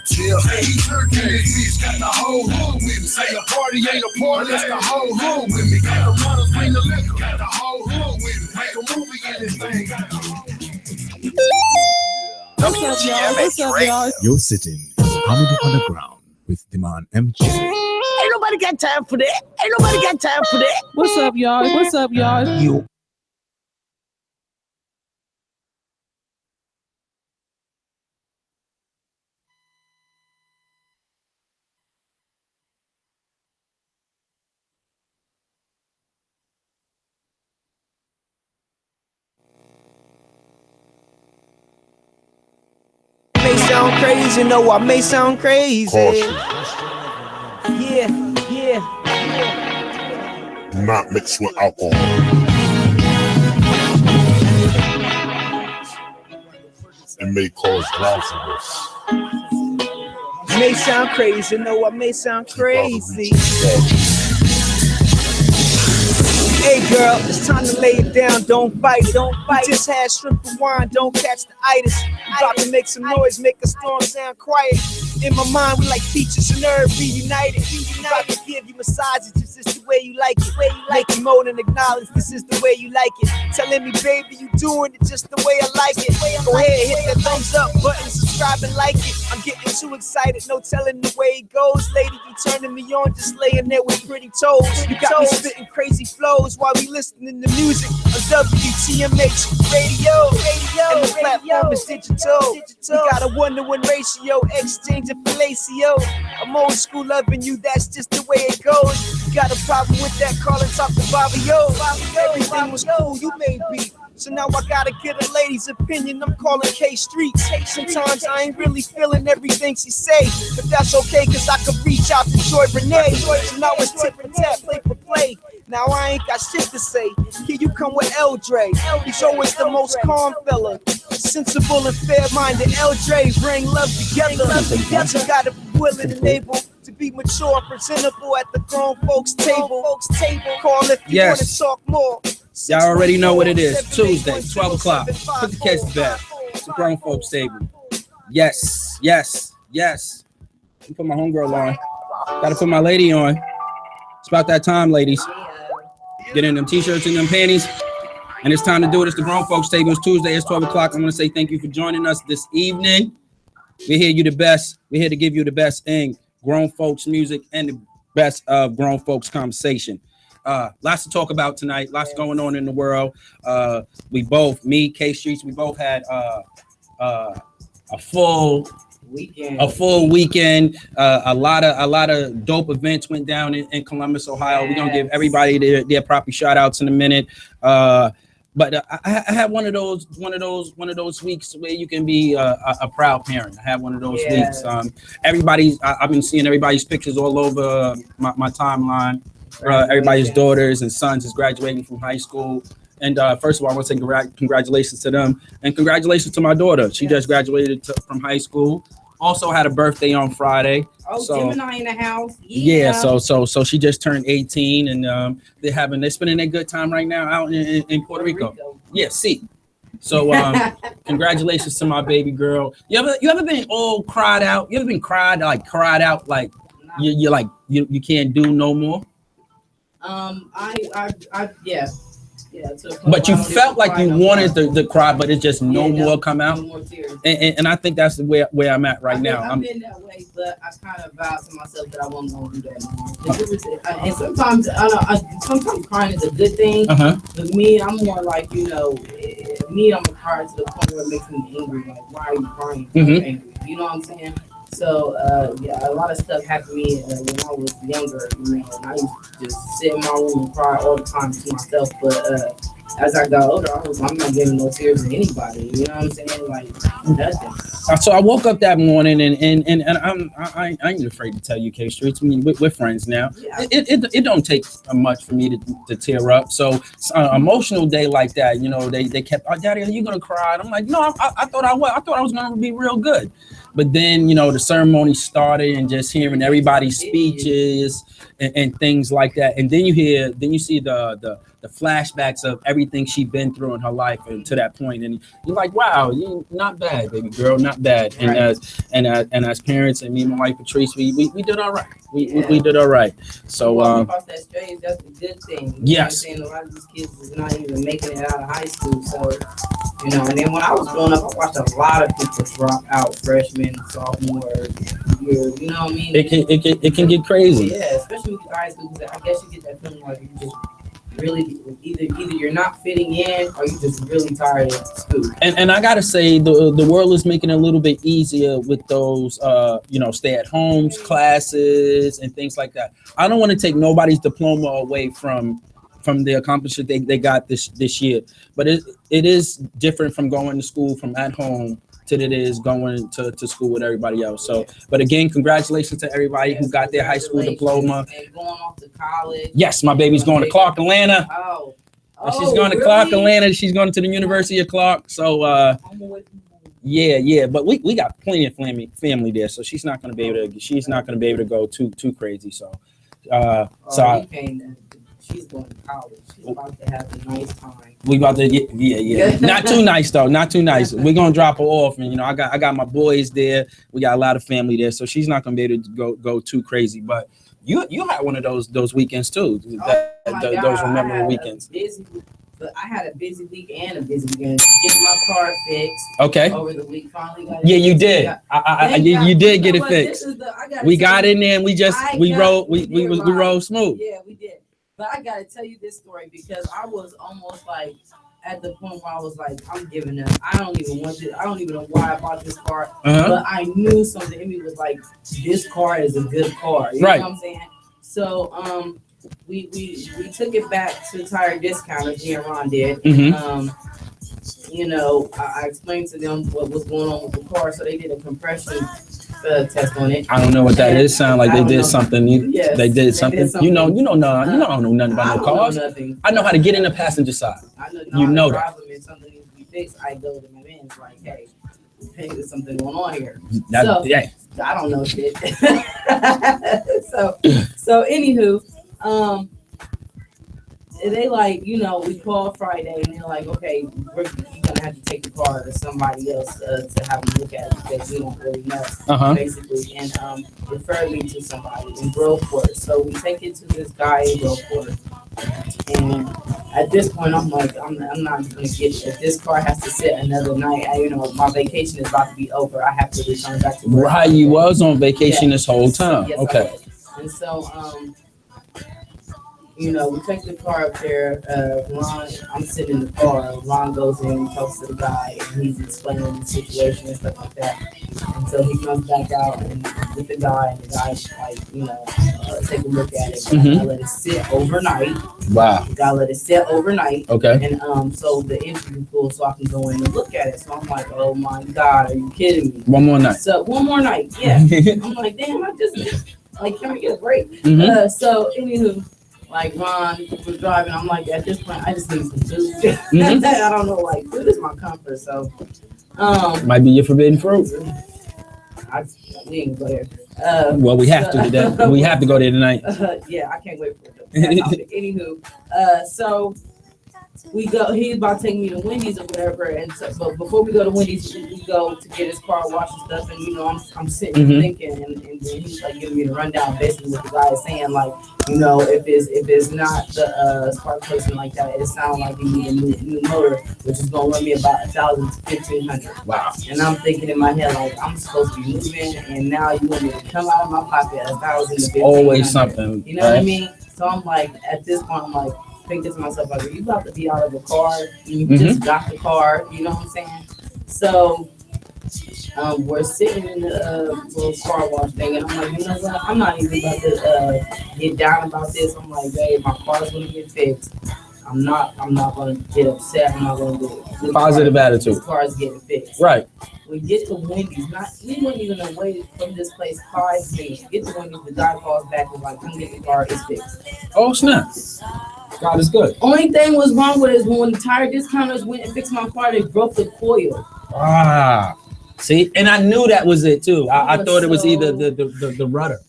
Chill. Hey, bitch got the whole room with me. Say a party ain't a party, that's the whole room with me. Got the runners, bring the liquor, got the whole room with me. Make a movie in this thing, got the whole What's up, y'all? What's up, y'all? You're sitting in Comedy Underground with Demand MJ. Ain't nobody got time for that. Ain't nobody got time for that. What's up, y'all? What's up, y'all? You. May sound crazy, no, I may sound crazy. Caution. Yeah. Do not mix with alcohol. It may cause drowsiness. May sound crazy, no, I may sound crazy. Hey girl, it's time to lay it down, don't fight. We just had shrimp and wine, don't catch the itis. About to make some noise, make a storm sound quiet. In my mind, we like features and nerve reunited. About to give you massages, this is the way you like it. Make you moan and acknowledge this is the way you like it. Telling me, baby, you doing it just the way I like it. Go ahead, hit that thumbs up button, subscribe and like it. I'm getting too excited, no telling the way it goes. Lady, you turning me on, just laying there with pretty toes. You got me spitting crazy flows while we listening to music on WTMH radio. And the platform is digital. We got a 1-to-1 ratio, exchange of fellatio. I'm old school loving you, that's just the way it goes. You got a problem with that, call and talk to Bobby O. Everything was cool, you may be. So now I gotta get a lady's opinion, I'm calling K Streets. Sometimes I ain't really feeling everything she say, but that's okay, cause I could reach out to Joy Renee. So now it's tip for tap, play for play. Now I ain't got shit to say. Here you come with L. Dre. He's always the most calm fella. Sensible and fair-minded L. Dre. Bring love together. You gotta be willing and able to be mature and presentable at the grown folks' table. Call if you wanna talk more. Y'all already know what it is. Tuesday, 12 o'clock. Put the kids to bed. It's the grown folks' table. Yes. Let me put my homegirl on. Gotta put my lady on. It's about that time, ladies. Get in them t-shirts and them panties. And it's time to do it. It's the grown folks' table. It's Tuesday. It's 12 o'clock. I want to say thank you for joining us this evening. We're here to give you the best in grown folks music and the best of grown folks conversation. Lots to talk about tonight. Lots going on in the world. We both, me, K Streets, we both had a full weekend. A lot of dope events went down in Columbus, Ohio. Yes. We're gonna give everybody their proper shout outs in a minute. But I had one of those weeks where you can be a proud parent. I had one of those weeks. I've been seeing everybody's pictures all over my timeline. Everybody's daughters and sons is graduating from high school. And first of all, I want to say congratulations to them. And congratulations to my daughter. She just graduated from high school. Also had a birthday on Friday. Oh, so, Gemini in the house. Yeah. So she just turned 18, and they're spending a good time right now out in Puerto Rico. Yeah, see. So congratulations to my baby girl. You ever been all cried out? You ever been cried out like you can't do no more? Yeah. But you felt like you wanted to cry, but it's just no more come out. No more tears. And I think that's where I'm at right now. I've been that way, but I kind of vowed to myself that I wasn't going to do that anymore. And sometimes crying is a good thing. But me, I'm more like, I'm a cry to the point where it makes me angry. Like, why are you crying? Angry. You know what I'm saying? So, a lot of stuff happened to me when I was younger, and I used to just sit in my room and cry all the time to myself. But as I got older, I'm not giving no tears to anybody. You know what I'm saying? Like, nothing. So I woke up that morning, and I ain't afraid to tell you, K Streets. I mean, we're friends now. Yeah. It don't take much for me to tear up. So emotional day like that, they kept, oh, Daddy, are you gonna cry? And I'm like, no, I thought I was gonna be real good. But then, the ceremony started, and just hearing everybody's speeches and things like that. And then you see the the flashbacks of everything she's been through in her life and to that point. And you're like, wow, you not bad, baby girl, not bad. And as parents, and me and my wife Patrice, we did all right. We did all right. So across that stage, that's a good thing. Yes. You know what I'm saying? A lot of these kids is not even making it out of high school. So, you know, and then when I was growing up, I watched a lot of people drop out freshman, sophomore year. You know what I mean? It can get crazy. Yeah, especially with high school, because I guess you get that feeling like you just really either you're not fitting in or you're just really tired of school. And I gotta say the world is making it a little bit easier with those stay at homes, classes, and things like that. I don't want to take nobody's diploma away from the accomplishment they got this year, but it is different from going to school from at home to it is going to school with everybody else. So, but again, congratulations to everybody who got their high school diploma. And going off to college. Yes, my baby's going to Clark Atlanta. She's going to Clark Atlanta. She's going to the University of Clark. So yeah. But we got plenty of family there, so she's not going to be able to go too crazy. So she's going to college. She's about to have a nice time. We about to yeah. Not too nice though. Not too nice. We're gonna drop her off, and I got my boys there. We got a lot of family there, so she's not gonna be able to go too crazy. But you had one of those weekends too. Those memorable weekends. But I had a busy week and a busy weekend. Getting my car fixed. Okay. Over the week, finally got it. Yeah, you did. You did get it fixed. We got in there and we rolled smooth. Yeah, we did. But I gotta tell you this story because I was almost like at the point where I was like, I'm giving up. I don't even know why I bought this car. But I knew something in me was like, this car is a good car. You know what I'm saying? So we took it back to Tire Discounters. Me and Ron did. I explained to them what was going on with the car, so they did a compression test on it. I don't know what that is. Sound like they did something. Yes, they did something. You don't know nothing about no cars. I know how to get in the passenger side. You know that. If something needs to be fixed, I go to my man. It's like, hey, there's something going on here. I don't know shit. so anywho, they we called Friday and they're like, okay, you're gonna have to take the car to somebody else to have them look at it because we don't really know, basically, and refer me to somebody in Groveport. So we take it to this guy in Groveport, and at this point, I'm like, I'm not gonna get it. If this car has to sit another night, my vacation is about to be over. I have to return back to work. Right, you was on vacation this whole time. Yes, okay. And so, we take the car up there. Ron, I'm sitting in the car. Ron goes in and talks to the guy, and he's explaining the situation and stuff like that. And so he comes back out and with the guy, and the guy's like, take a look at it. I let it sit overnight. Wow. I let it sit overnight. Okay. And so the entry pull, so I can go in and look at it. So I'm like, oh my God, are you kidding me? One more night. So one more night, yeah. I'm like, damn, can we get a break? So anywho. Like Ron was driving, I'm like, at this point, I just need some food. I don't know, food is my comfort. So, might be your forbidden fruit. We ain't go there. Well, we have to today. We have to go there tonight. Yeah, I can't wait for it. Anywho, so we go. He's about to take me to Wendy's or whatever. And so, but before we go to Wendy's, we go to get his car washed and stuff. And I'm sitting thinking, and then he's like giving me the rundown, basically what the guy is saying, if it's not the spark plugs like that, it sounds like you need a new motor, which is gonna run me about $1,000 to $1,500. Wow. And I'm thinking in my head I'm supposed to be moving, and now you want me to come out of my pocket $1,000 to $1,500. Always something. You know what I mean? So I'm like, at this point, I'm like, thinking to myself, like, are you about to be out of the car? You just got the car, you know what I'm saying? So we're sitting in the little car wash thing, and I'm like, you know what? I'm not even about to get down about this. I'm like, babe, my car's gonna get fixed. I'm not gonna get upset. I'm not gonna get positive attitude. This car's getting fixed. Right. We get to Wendy's. We weren't even away from this place 5 minutes. Get to Wendy's. The guy calls back and like, come get the car. It's fixed. Oh snap! God is good. Only thing was wrong with it is when the Tire Discounters went and fixed my car, they broke the coil. See, and I knew that was it too. I thought it was either the rudder.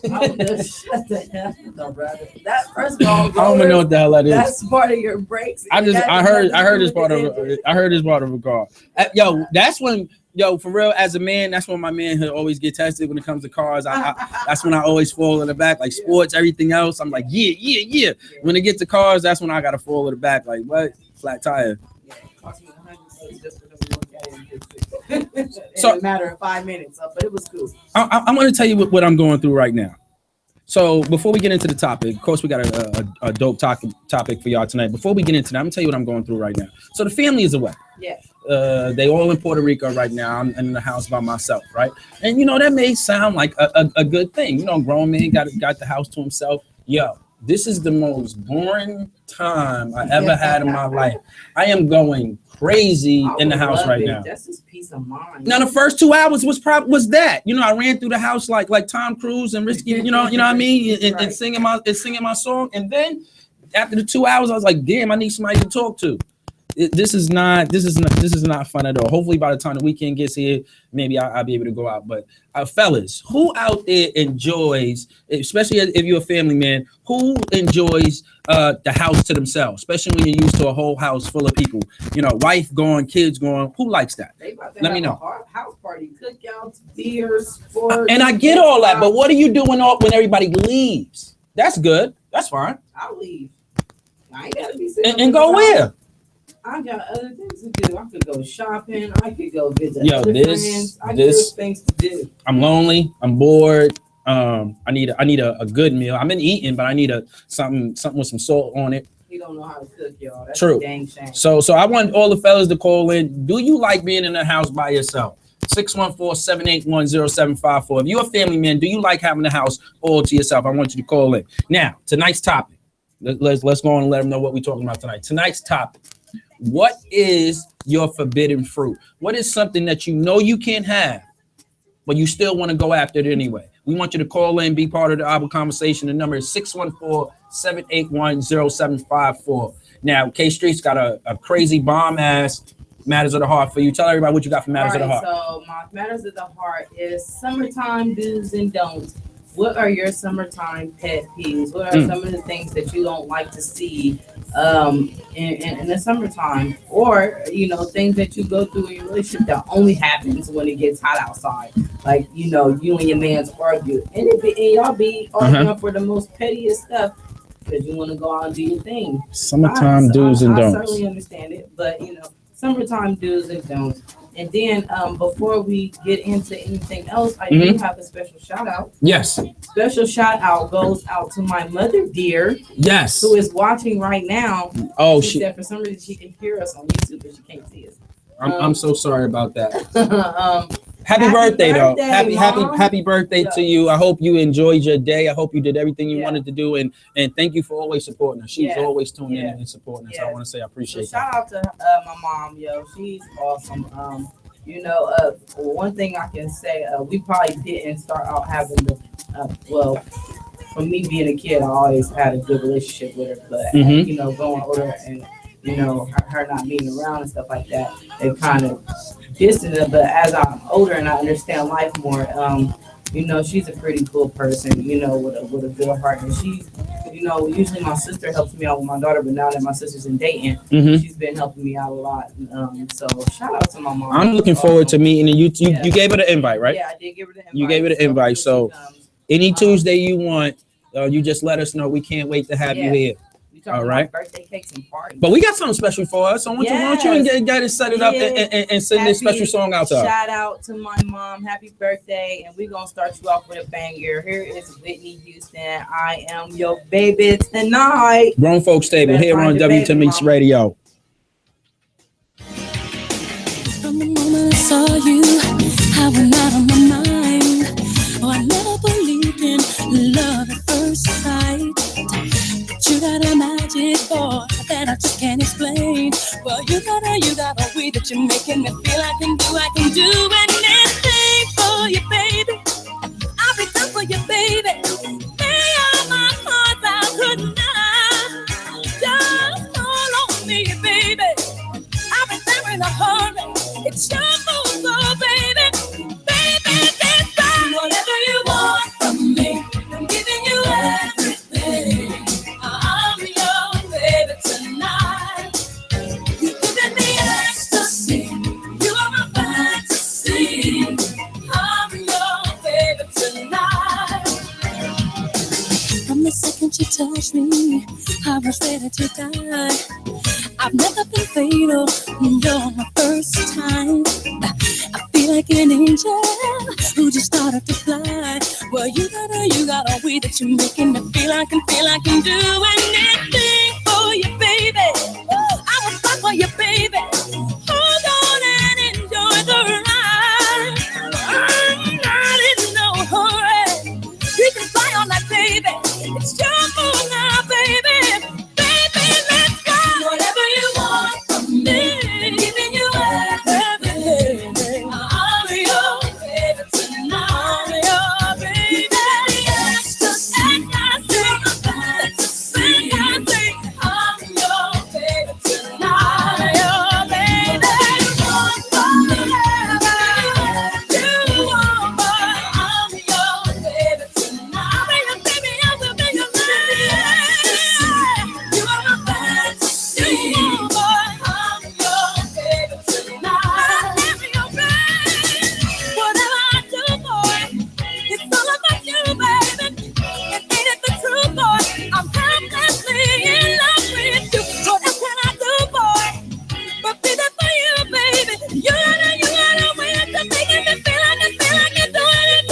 Oh, no, shut the hell up, brother. That first of all, I don't even know what the hell that is. that's part of your breaks. I heard this part of a car. Yo, that's when for real, as a man, that's when my manhood always get tested when it comes to cars. That's when I always fall in the back, like sports, everything else. I'm like, yeah. When it gets to cars, that's when I gotta fall in the back, like what? Flat tire. Yeah, it cost me $100 just for them to look at it and fix it. So- in a matter of 5 minutes, but it was cool. I'm going to tell you what I'm going through right now. So before we get into the topic, of course, we got a dope topic for y'all tonight. Before we get into that, I'm going to tell you what I'm going through right now. So the family is away. Yeah. They all in Puerto Rico right now. I'm in the house by myself, right? And, that may sound like a good thing. Grown man got the house to himself. Yo, this is the most boring time I ever had in my life. I am going crazy in the house right now. That's just peace of mind. Now the first 2 hours was that. I ran through the house like Tom Cruise and Risky, you know what I mean, and Right. singing my song. And then after the 2 hours, I was like, damn, I need somebody to talk to. This is not fun at all. Hopefully by the time the weekend gets here, maybe I'll be able to go out. But fellas, who out there enjoys, especially if you're a family man, who enjoys the house to themselves, especially when you're used to a whole house full of people, wife gone, kids gone, who likes that? Let me know. House party, cookouts, beers, sports. And I get all that, but what are you doing when everybody leaves? That's good. That's fine. I'll leave. I ain't gotta be sitting And go where? I got other things to do. I could go shopping. I could go visit Yo, other friends. There's things to do. I'm lonely. I'm bored. I need a good meal. I've been eating, but I need something with some salt on it. You don't know how to cook, y'all. That's True. a dang shame. So I want all the fellas to call in. Do you like being in the house by yourself? 614-781-0754. If you're a family man, do you like having the house all to yourself? I want you to call in. Now, tonight's topic. Let's go on and let them know what we're talking about tonight. Tonight's topic. What is your forbidden fruit? What is something that you can't have, but you still want to go after it anyway? We want you to call in, be part of the ABBA conversation. The number is 614-781-0754. Now, K-Street's got a crazy bomb-ass Matters of the Heart for you. Tell everybody what you got for Matters of the Heart. So my Matters of the Heart is summertime do's and don'ts. What are your summertime pet peeves? What are some of the things that you don't like to see in the summertime? Or, things that you go through in your relationship that only happens when it gets hot outside. Like, you and your man's argue. And y'all be arguing for the most pettiest stuff because you want to go out and do your thing. Summertime do's and don'ts. I certainly understand it, but, summertime do's and don'ts. And then before we get into anything else, I do have a special shout out. Yes. Special shout out goes out to my mother dear. Yes. Who is watching right now. Oh, she said for some reason she can hear us on YouTube, but she can't see us. I'm so sorry about that. Happy birthday, though. Happy birthday to you. I hope you enjoyed your day. I hope you did everything you wanted to do, and thank you for always supporting us. She's always tuning in and supporting us. I want to say I appreciate that. Shout out to my mom, yo. She's awesome. One thing I can say, we probably didn't start out having the for me being a kid, I always had a good relationship with her, but going older and her not being around and stuff like that, it kind of distant it. But as I'm older and I understand life more, she's a pretty cool person, with a good heart. And she's, usually my sister helps me out with my daughter, but now that my sister's in Dayton, she's been helping me out a lot. So shout out to my mom. I'm looking forward to meeting you. You gave her the invite, right? Yeah, I did give her the invite. You gave her the invite. So any Tuesday you want, you just let us know. We can't wait to have you here. All right. Birthday cakes and parties. But we got something special for us. So why don't you get it set it up and send this special song out to her. Shout out to my mom. Happy birthday. And we're going to start you off with a banger. Here is Whitney Houston. I am your baby tonight. Grown Folks Table here on WT Mix Radio. From the moment I saw you, I went out on my mind. Oh, I never believed in love at first sight. You got a magic boy that I just can't explain. Well, you got a way that you're making me feel I can do anything for you, baby. I'll be done for you, baby. Lay all my cards out tonight. Just call on me, baby. I'll be there in a hurry. It's your move, so baby. Baby, touched me, I was ready to die. I've never been fatal, you're my first time. I feel like an angel who just started to fly. Well, you got a way that you're making me feel I can do anything for you, baby. I will fight for you, baby. Hold on and enjoy the ride. I'm not in no hurry. You can fly on that, baby. It's your fault now, baby. Baby, let's go. Whatever you want from me, giving you everything. I'm your baby tonight. I'm your baby. Yes, just act like let's sing and sing. I'm your baby tonight. I'm your baby. You want more. I'm your baby tonight. I'll be your baby. I will be your baby. You are my fantasy. You want more. I'm your baby tonight. I'm your baby. Whatever I do, boy, it's all about you, baby. And ain't it the truth, boy? I'm helplessly in love with you. What else can I do, boy? But be there for you, baby. You gotta win to make it feel like do it.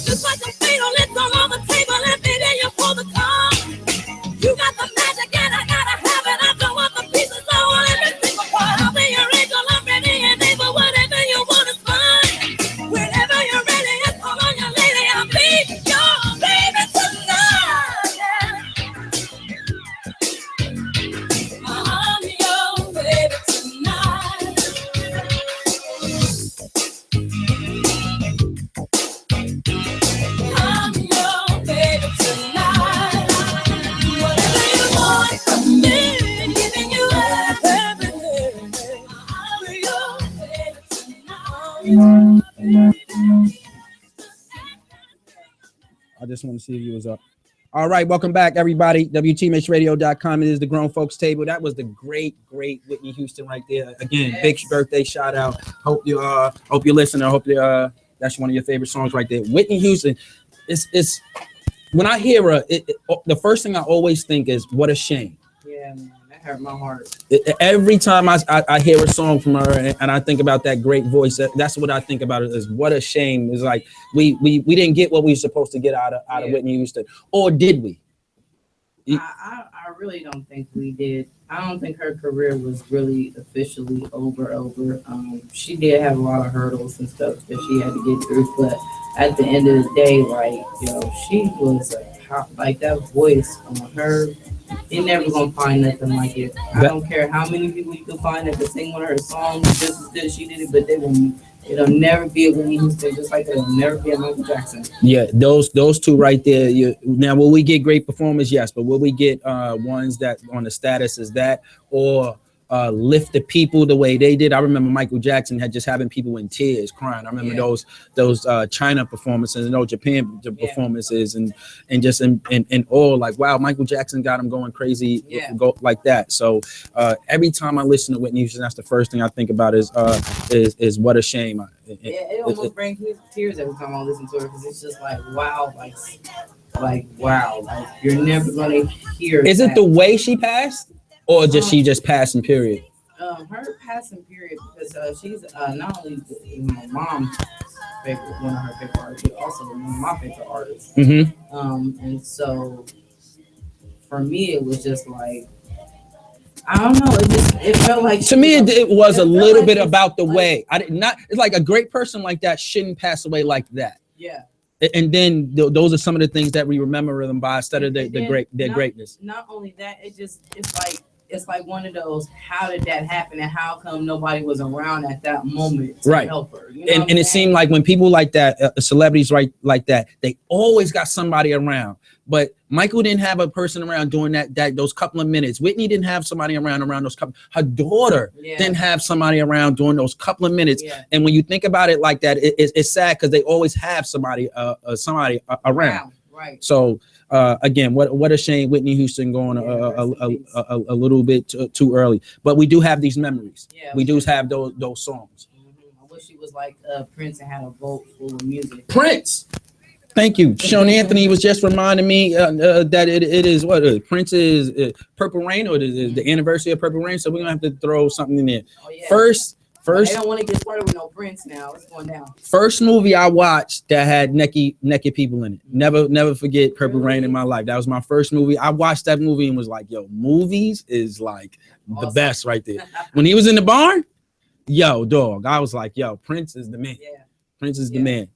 Just like a fatal, it's all on the table and be there you pull the call. You got the magic and I gotta have it. I don't want the pieces, I want every single part. I'll be your angel, I'm ready and able. Whatever you want is fine. Whenever you're ready, it's all on your lady. I'll be your baby tonight. I'm your baby tonight. I'm your baby tonight. Whatever you want from me, giving you everything. I'm your baby tonight. I just want to see if you was up. All right, welcome back, everybody. WTMHradio.com. It is the Grown Folks Table. That was the great Whitney Houston right there. Again, big birthday shout out. Hope you listen. I hope that's one of your favorite songs right there. Whitney Houston. It's when I hear her, the first thing I always think is what a shame. Yeah, man, that hurt my heart. Every time I hear a song from her and I think about that great voice, that's what I think about. It is what a shame. It's like we didn't get what we were supposed to get out of Whitney Houston, or did we? I really don't think we did. I don't think her career was really officially over. She did have a lot of hurdles and stuff that she had to get through, but at the end of the day, like, she was like that voice on her. You're never gonna find nothing like it. I don't care how many people you can find that can sing one of her songs just as good as she did it, but it'll never be a Whitney Houston, just like it'll never be a Michael Jackson. Yeah, those two right there. Now, will we get great performers? Yes, but will we get ones that on the status as that, or lift the people the way they did? I remember Michael Jackson had just having people in tears, crying. I remember those China performances and those Japan performances, and just in all, like, wow, Michael Jackson got him going crazy, go like that. So every time I listen to Whitney Houston, that's the first thing I think about is what a shame. It almost brings me to tears every time I listen to her, because it's just like, wow, like wow, like you're never gonna hear. Is it the way she passed? Or just she just passing period? Her passing period, because she's not only my mom's favorite, one of her favorite artists, but also one of my favorite artists. Mm-hmm. And so for me, it was just like I don't know. It felt like to me it was a little bit about the way. I did not. It's like a great person like that shouldn't pass away like that. Yeah. And then those are some of the things that we remember them by instead of their greatness. Not only that, it's like one of those. How did that happen, and how come nobody was around at that moment to help her? You know and it seemed like when people like that, celebrities like that, they always got somebody around. But Michael didn't have a person around during that those couple of minutes. Whitney didn't have somebody around those couple. Her daughter didn't have somebody around during those couple of minutes. Yeah. And when you think about it like that, it's sad because they always have somebody around. Right. So again, what a shame Whitney Houston going a little bit too early. But we do have these memories. Yeah, we do have those songs. I wish she was like Prince and had a vault full of music. Prince. Thank you. Sean Anthony was just reminding me that it is what Prince's Purple Rain, or the anniversary of Purple Rain. So we're gonna have to throw something in there. Oh, yeah. First. I don't want to get started with no Prince now. It's going down. First movie I watched that had naked people in it. Never forget Purple Rain in my life. That was my first movie. I watched that movie and was like, yo, movies is like the best right there. When he was in the barn, yo, dog, I was like, yo, Prince is the man. Yeah. Prince is the man.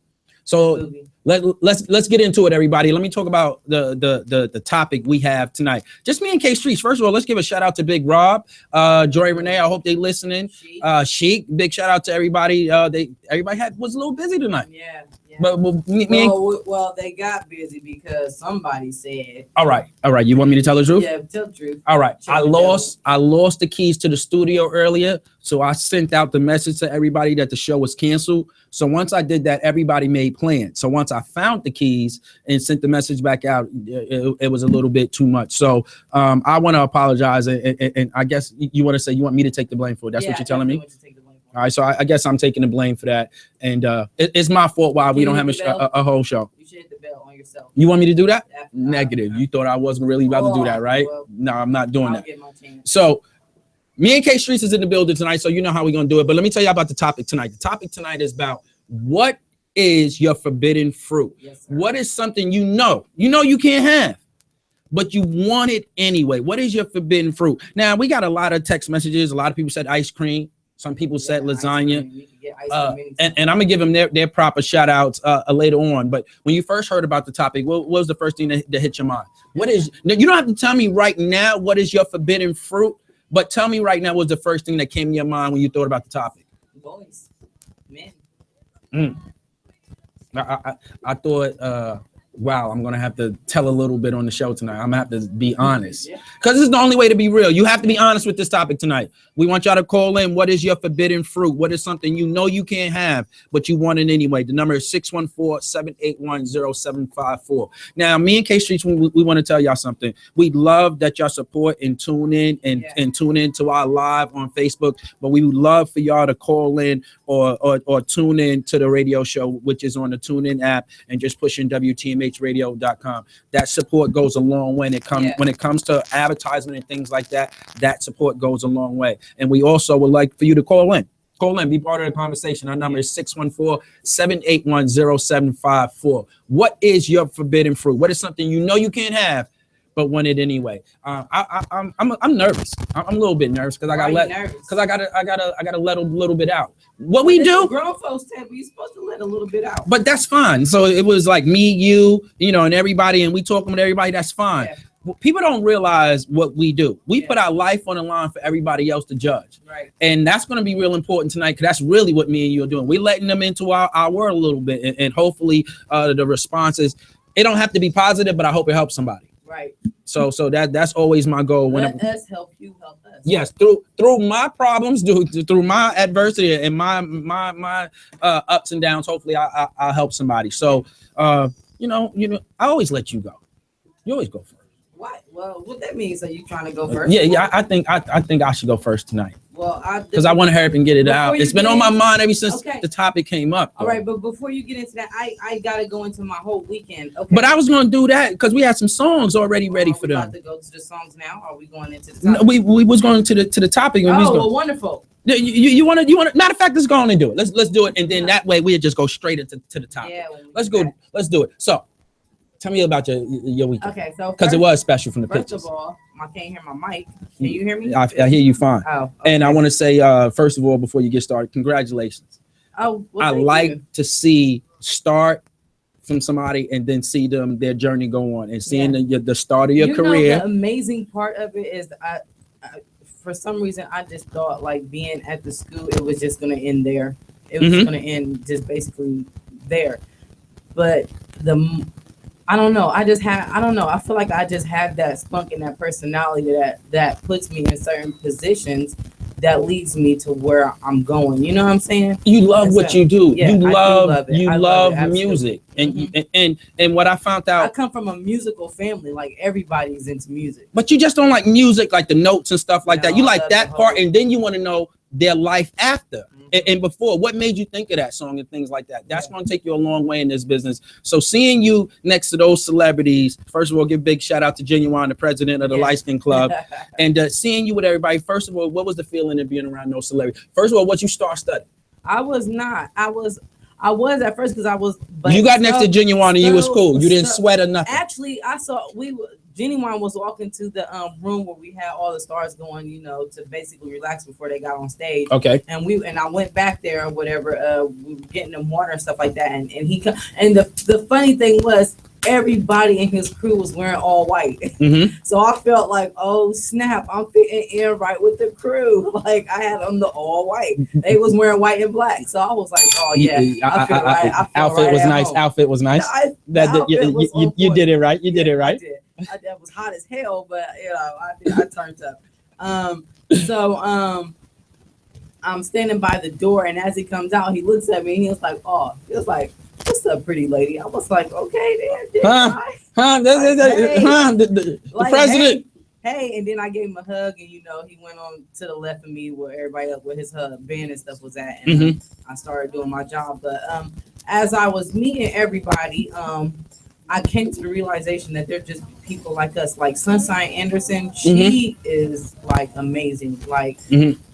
So let's get into it, everybody. Let me talk about the topic we have tonight. Just me and K Streets. First of all, let's give a shout out to Big Rob, Joy Renee. I hope they listening. Chic, big shout out to everybody. Everybody was a little busy tonight. Yeah. But well, they got busy because somebody said. All right. You want me to tell the truth? Yeah, tell the truth. All right. I lost the keys to the studio earlier, so I sent out the message to everybody that the show was canceled. So once I did that, everybody made plans. So once I found the keys and sent the message back out, it was a little bit too much. So I want to apologize, and I guess you want to say you want me to take the blame for it. That's what you're telling me. All right, so I guess I'm taking the blame for that, and it's my fault why we don't have a whole show. You should hit the bell on yourself. You want me to do that? Negative. You thought I wasn't really about to do that, right? Well, no, I'm not doing that. So me and K Streets is in the building tonight, so you know how we're gonna do it. But let me tell you about the topic tonight. The topic tonight is about what is your forbidden fruit. Yes, what is something you know you can't have, but you want it anyway? What is your forbidden fruit? Now we got a lot of text messages. A lot of people said ice cream. Some people said lasagna, and I'm gonna give them their proper shout outs later on. But when you first heard about the topic, what was the first thing that hit your mind? What is, you don't have to tell me right now what is your forbidden fruit, but tell me right now what's the first thing that came to your mind when you thought about the topic? Boys, men. I thought, wow, I'm gonna have to tell a little bit on the show tonight. I'm gonna have to be honest, because this is the only way to be real. You have to be honest with this topic tonight. We want y'all to call in. What is your forbidden fruit? What is something you know you can't have, but you want it anyway? The number is 614-781-0754. Now, me and K Streets, we want to tell y'all something. We love that y'all support and tune in and tune in to our live on Facebook, but we would love for y'all to call in or tune in to the radio show, which is on the TuneIn app, and just pushing WTMHradio.com. That support goes a long way. When it comes to advertisement and things like that, that support goes a long way. And we also would like for you to call in. Call in, be part of the conversation. Our number is 614-781-0754. What is your forbidden fruit? What is something you know you can't have, but want it anyway? I'm nervous. I'm a little bit nervous because I gotta let a little bit out. What we do? Grown folks said we're supposed to let a little bit out. But that's fine. So it was like me, you, and everybody, and we talking with everybody. That's fine. Yeah. People don't realize what we do. We put our life on the line for everybody else to judge. Right. And that's going to be real important tonight, because that's really what me and you are doing. We're letting them into our world a little bit. And hopefully the responses, it don't have to be positive, but I hope it helps somebody. Right. So that's always my goal. Let us help you help us. Yes, through my problems, through my adversity and my ups and downs, hopefully I'll help somebody. So I always let you go. You always go first. What? Well, what that means? Are you trying to go first? Yeah. I think I should go first tonight. Well, because I want to hurry up and get it out. It's been on my mind ever since the topic came up. All right, but before you get into that, I gotta go into my whole weekend. Okay. But I was gonna do that because we had some songs already ready for them. About to go to the songs now? Or are we going into the topic? No, we was going to the topic. Well, wonderful. You want to? Matter of fact, let's go on and do it. Let's do it, and then that way we'll just go straight into the topic. Yeah, let's go. Let's do it. So, Tell me about your weekend. Okay, so because it was special from the first pictures. of all, I can't hear my mic. Can you hear me? I hear you fine. Oh, okay. And I want to say, first of all, before you get started, congratulations. Oh, well, I thank like you. to see start from somebody and then see them their journey go on and seeing the start of your career. Know, the amazing part of it is I for some reason I just thought like being at the school it was just gonna end there. It was gonna end just basically there. But I don't know. I don't know. I feel like I just have that spunk and that personality that puts me in certain positions that leads me to where I'm going. You know what I'm saying? You love what you do. Yeah, you love it, music. And what I found out, I come from a musical family. Like everybody's into music. But you just don't like music, like the notes and stuff like that. You like that part, and then you want to know their life after. And before, what made you think of that song and things like that? That's going to take you a long way in this business. So seeing you next to those celebrities, first of all, give big shout out to Genuine, the president of the Light Skin Club, and seeing you with everybody. First of all, what was the feeling of being around those celebrities? First of all, what you start studying? I was not. I was at first because I was. But you got next to Genuine and you was cool. You didn't sweat or nothing. Actually, I saw Genuine was walking to the room where we had all the stars going, you know, to basically relax before they got on stage. Okay. And I went back there or whatever, we were getting them water and stuff like that. And the funny thing was everybody in his crew was wearing all white. Mm-hmm. So I felt like, oh snap, I'm fitting in right with the crew. Like I had on the all white. They was wearing white and black. So I was like, oh yeah, I feel right. I feel outfit right was at nice. home. Outfit was nice. You did it right. You did it right. That was hot as hell, but you know, I turned up. I'm standing by the door, and as he comes out, he looks at me and he was like, "What's up, pretty lady?" I was like, "Okay, then." The president. Hey, and then I gave him a hug, and you know, he went on to the left of me where everybody else with his band and stuff was at, and I started doing my job. But as I was meeting everybody, I came to the realization that they're just people like us. Like Sunshine Anderson, she is like amazing. Like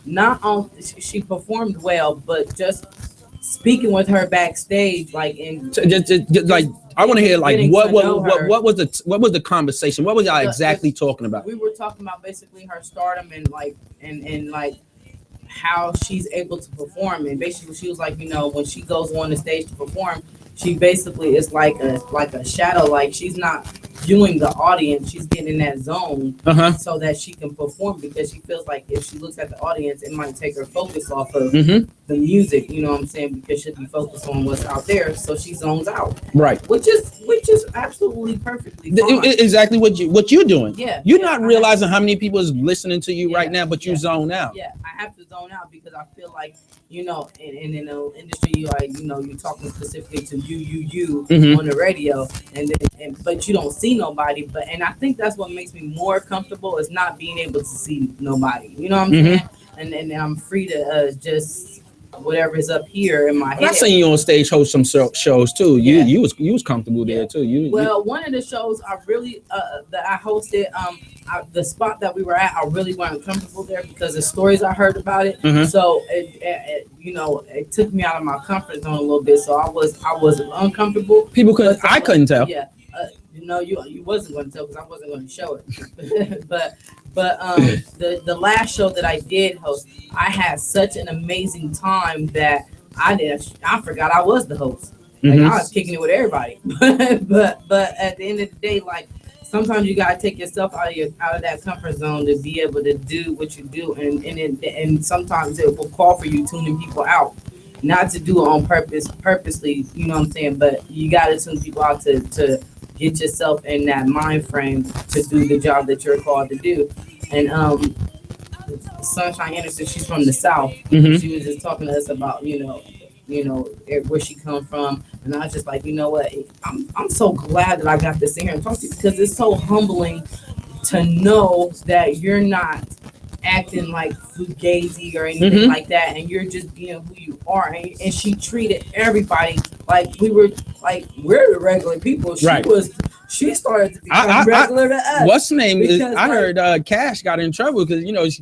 not on, she performed well, but just speaking with her backstage, like like I want to hear like what was the conversation? What was y'all exactly talking about? We were talking about basically her stardom and like how she's able to perform, and basically she was like, you know, when she goes on the stage to perform, she basically is like a shadow. Like she's not viewing the audience, she's getting in that zone so that she can perform, because she feels like if she looks at the audience, it might take her focus off of the music. You know what I'm saying? Because she'll be focused on what's out there, so she zones out. Right. Which is absolutely perfectly fine. Exactly what you're doing. Yeah. You're not realizing how many people is listening to you right now, but you zone out. Yeah, I have to zone out because I feel like, you know, in the industry, like, you know, you're talking specifically to you on the radio, but you don't see nobody. And I think that's what makes me more comfortable, is not being able to see nobody. You know what I'm saying? And I'm free to just whatever is up here in my head. I seen you on stage host some shows too. You was comfortable there too. One of the shows I really that I hosted, the spot that we were at, I really wasn't comfortable there because the stories I heard about it. So it you know, it took me out of my comfort zone a little bit. So I was uncomfortable. I couldn't tell. Yeah. You know, you wasn't going to tell because I wasn't going to show it. but the last show that I did host, I had such an amazing time that I forgot I was the host. Like I was kicking it with everybody. but at the end of the day, like sometimes you gotta take yourself out of that comfort zone to be able to do what you do, and sometimes it will call for you tuning people out. Not to do it on purposely, you know what I'm saying, but you gotta tune people out to get yourself in that mind frame to do the job that you're called to do. And Sunshine Anderson, she's from the South. She was just talking to us about, you know where she come from, and I was just like, you know what, I'm so glad that I got to sit here and talk to you, because it's so humbling to know that you're not acting like fugazi or anything like that, and you're just being who you are. And she treated everybody like we're the regular people. she started to become regular to us. What's the name? Because, I heard Cash got in trouble because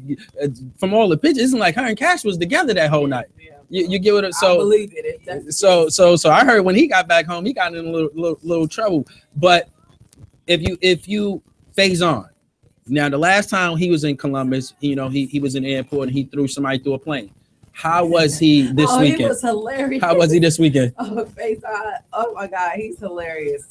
from all the pictures, it's like her and Cash was together that whole night. Yeah. You get it. So I believe it. So I heard when he got back home, he got in a little trouble. But if you phase on. Now, the last time he was in Columbus, he was in the airport and he threw somebody through a plane. How was he this weekend? He was hilarious. How was he this weekend? Oh my God, he's hilarious.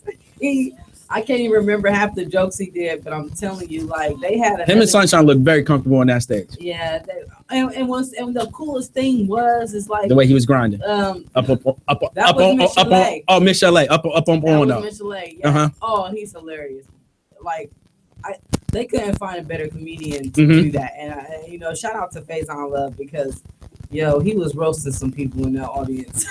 I can't even remember half the jokes he did, but I'm telling you, like they had him and Sunshine looked very comfortable on that stage. Yeah, and the coolest thing is like the way he was grinding. Miss Chalet, up on Miss Chalet. Yeah. Oh, he's hilarious. Like they couldn't find a better comedian to do that, and shout out to Faison Love because. He was roasting some people in the audience.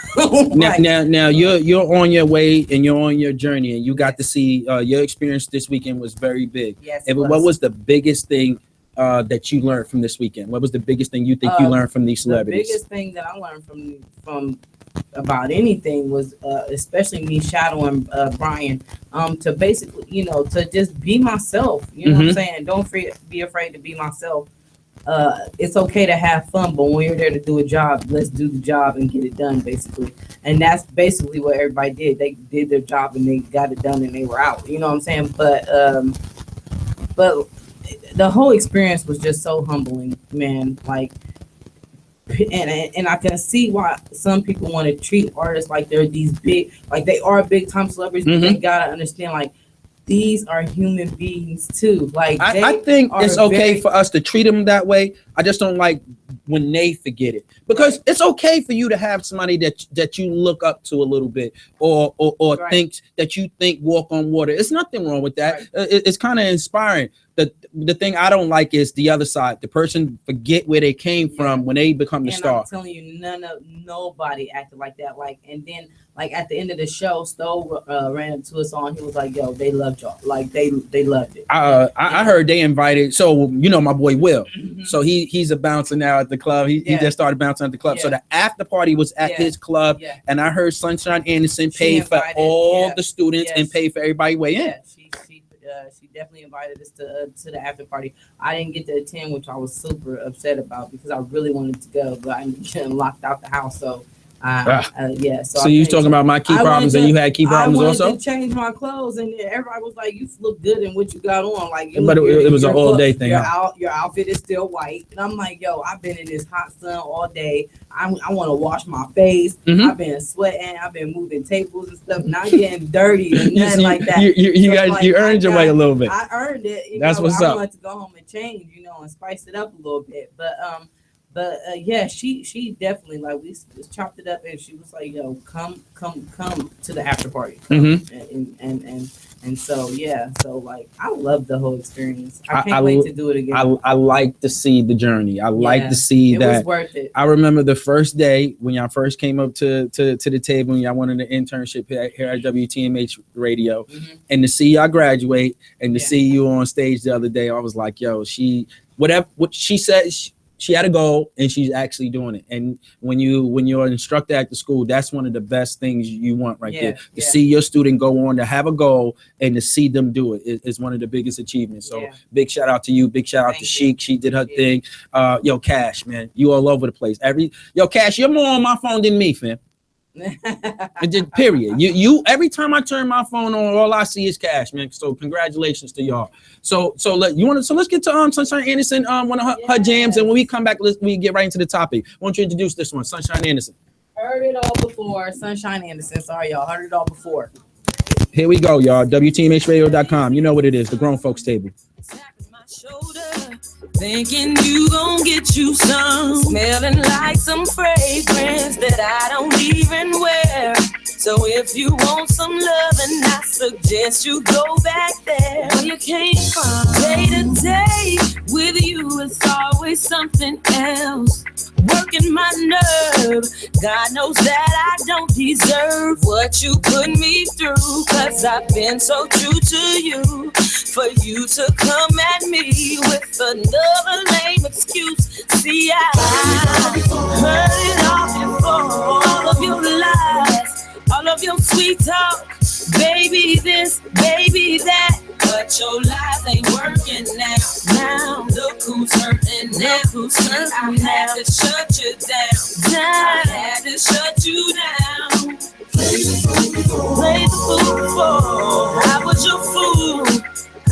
now you're on your way and you're on your journey and you got to see your experience this weekend was very big. Yes. What was the biggest thing that you learned from this weekend? What was the biggest thing you think you learned from these celebrities? The biggest thing that I learned from about anything was especially me shadowing Brian to basically to just be myself. You know what I'm saying? Don't be afraid to be myself. It's okay to have fun, but when you're there to do a job, let's do the job and get it done, basically. And that's basically what everybody did. They did their job and they got it done and they were out. You know what I'm saying? But the whole experience was just so humbling, man. Like, and I can see why some people want to treat artists like they're these big, like they are big time celebrities. But they gotta understand, like. These are human beings too. Like I think it's okay for us to treat them that way. I just don't like when they forget it because it's okay for you to have somebody that you look up to a little bit or thinks that you think walk on water. There's nothing wrong with that. It's kind of inspiring. The thing I don't like is the other side. The person forget where they came from when they become the star. I'm telling you, nobody acted like that. Like, and then like at the end of the show, Stowe ran up to us on. He was like, "Yo, they loved y'all. Like they loved it." I heard they invited. So my boy Will. So he's a bouncer now at the club. He just started bouncing at the club. So the after party was at his club, and I heard Sunshine Anderson paid for all the students and paid for everybody way in. She definitely invited us to the after party. I didn't get to attend, which I was super upset about because I really wanted to go, but I ended up getting locked out the house. So So you was talking about my key problems, and you had key problems also. I wanted to change my clothes, and everybody was like, "You look good in what you got on." Like, but it was an all day thing. Your outfit is still white, and I'm like, "Yo, I've been in this hot sun all day. I want to wash my face. I've been sweating. I've been moving tables and stuff, not getting dirty or nothing like that." You earned your way a little bit. I earned it. That's what's up. I wanted to go home and change, and spice it up a little bit, But she definitely, like, we just chopped it up, and she was like, "Yo, come to the after party." And so like I love the whole experience. I can't wait to do it again. I like to see the journey. I like to see that. It was worth it. I remember the first day when y'all first came up to the table and y'all wanted an internship here at WTMH Radio, and to see y'all graduate and to see you on stage the other day, I was like, "Yo, what she said." She had a goal and she's actually doing it. And when you're an instructor at the school, that's one of the best things you want there. To see your student go on to have a goal and to see them do it is one of the biggest achievements. So big shout out to you. Big shout out to Sheik. She did her thing. Cash, man, you all over the place. Cash, you're more on my phone than me, fam. Period. You every time I turn my phone on, all I see is Cash, man. So congratulations to y'all. So let's get to Sunshine Anderson, one of her jams, and when we come back, we get right into the topic. Why don't you introduce this one, Sunshine Anderson? Heard it all before, Sunshine Anderson. Sorry, y'all. Heard it all before. Here we go, y'all. WTMHradio.com. You know what it is, the grown folks table. Thinking you gon' get you some, smelling like some fragrance that I don't even wear. So if you want some loving, I suggest you go back there where you came from. Day to day with you, it's always something else. Working my nerve, God knows that I don't deserve what you put me through, 'cause I've been so true to you. For you to come at me with another lame excuse. See, I heard it all before. All of your lies, all of your sweet talk, Baby this, baby that. But your lies ain't working now. Now look who's hurting now. Who's hurting I had to shut you down. I had to shut you down. Play the fool before I was your fool.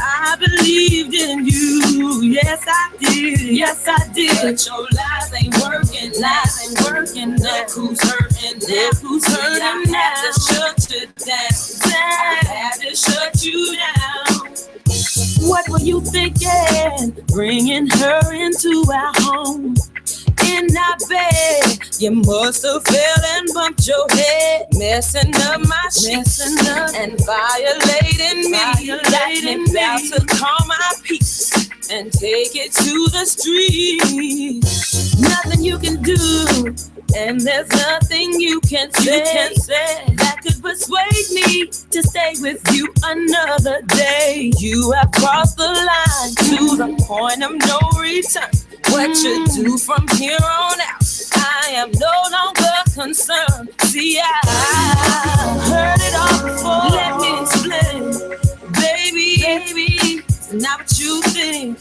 I believed in you. Yes, I did. Yes, I did. But your lies ain't working. Lies ain't working. Look who's hurting now. Who's hurting now? I had to shut you down. I had to shut you down. What were you thinking? Bringing her into our home. In our bed, you must have fell and bumped your head, messing up my sheets and violating me. Letting me about to call my peace and take it to the street. Nothing you can do, and there's nothing you can say that could persuade me to stay with you another day. You have crossed the line to the point of no return. What you do from here on out, I am no longer concerned. See, I heard it all before. Let me explain, baby, it's not what you think.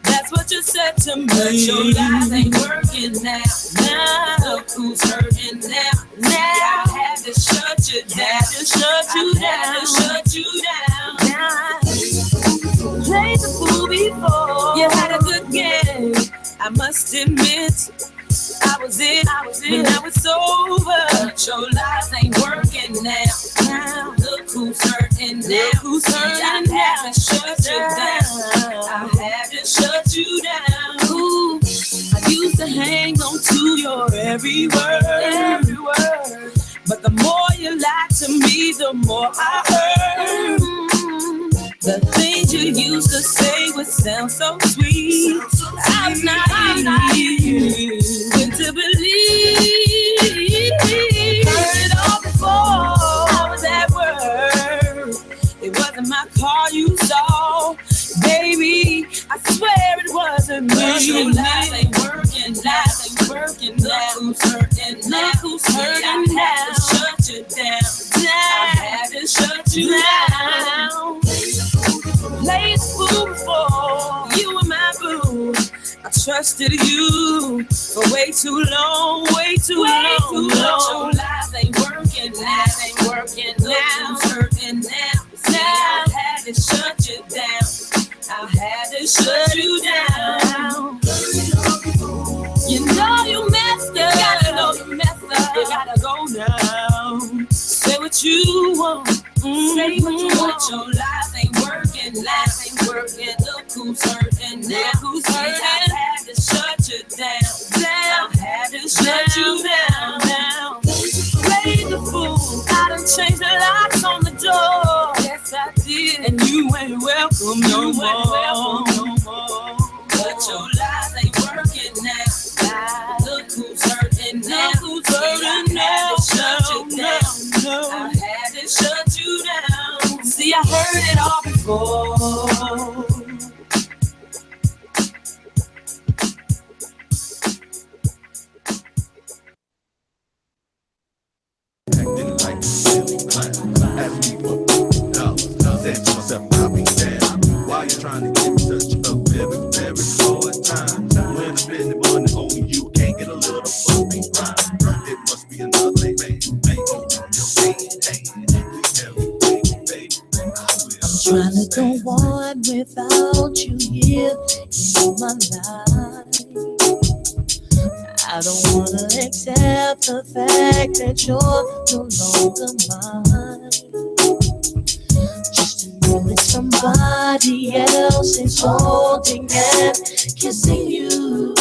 That's what you said to me. But your lies ain't working now. Now look who's hurting now. Now I had to shut you down. Had to shut you down. Now played the fool before. You had a good game. I must admit, I was in, but now it's over. But your lies ain't working now. Now look who's hurting now. Who's hurting now? I had to shut you down. I had to shut you down. Ooh, I used to hang on to your every word. But the more you lied to me, the more I heard. The things you used to say would sound so sweet. I'm not naive to believe. Heard it all before. I was at work. It wasn't my car you saw. Baby, I swear it wasn't me. Your lies ain't working, lies ain't working. Look who's hurting now. Who's hurting now? I had to shut you down. I had to shut you down. Played the fool before. You were my boo. I trusted you for way too long. But your lies ain't working, lies ain't working now. Who's hurting now? I had to shut you down. I had to shut you down. You know you messed up. You gotta know you messed up. You gotta go now. Say what you want. Say what you want. Your lies ain't working. Lies ain't working. Look who's hurting now. Who's hurting? I had to shut you down. I had to shut you down. Play the fool. I done changed the locks on the door. Yes, I did. And you ain't welcome no more. But your lies ain't working now. Look who's hurting now. Who's hurting now? I had to shut you down. I had to shut you down. See, I heard it all before. Acting like a silly clown. Ask me for $4. Said to myself, I'll be down. Why you trying to get in such a very, very hard time? When I'm spending money on you, can't get a little fucking rhyme. It must be another man. I'm trying to go on without you here in my life. I don't wanna accept the fact that you're no longer mine. Just to know that somebody else is holding and kissing you.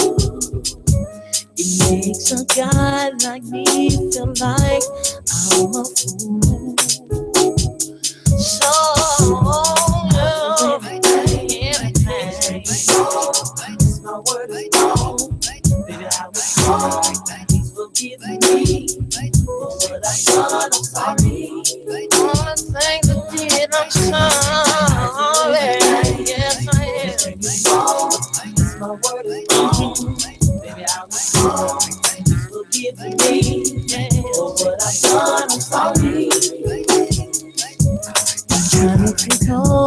It makes a guy like me feel like I'm a fool. So it's my word is wrong. Baby, I was wrong. Please forgive me for what I've done. I'm sorry. All the things I did, I'm sorry. Yes, I am. It's my word is wrong. Baby, I was wrong. Please forgive me for what I've done. I'm sorry.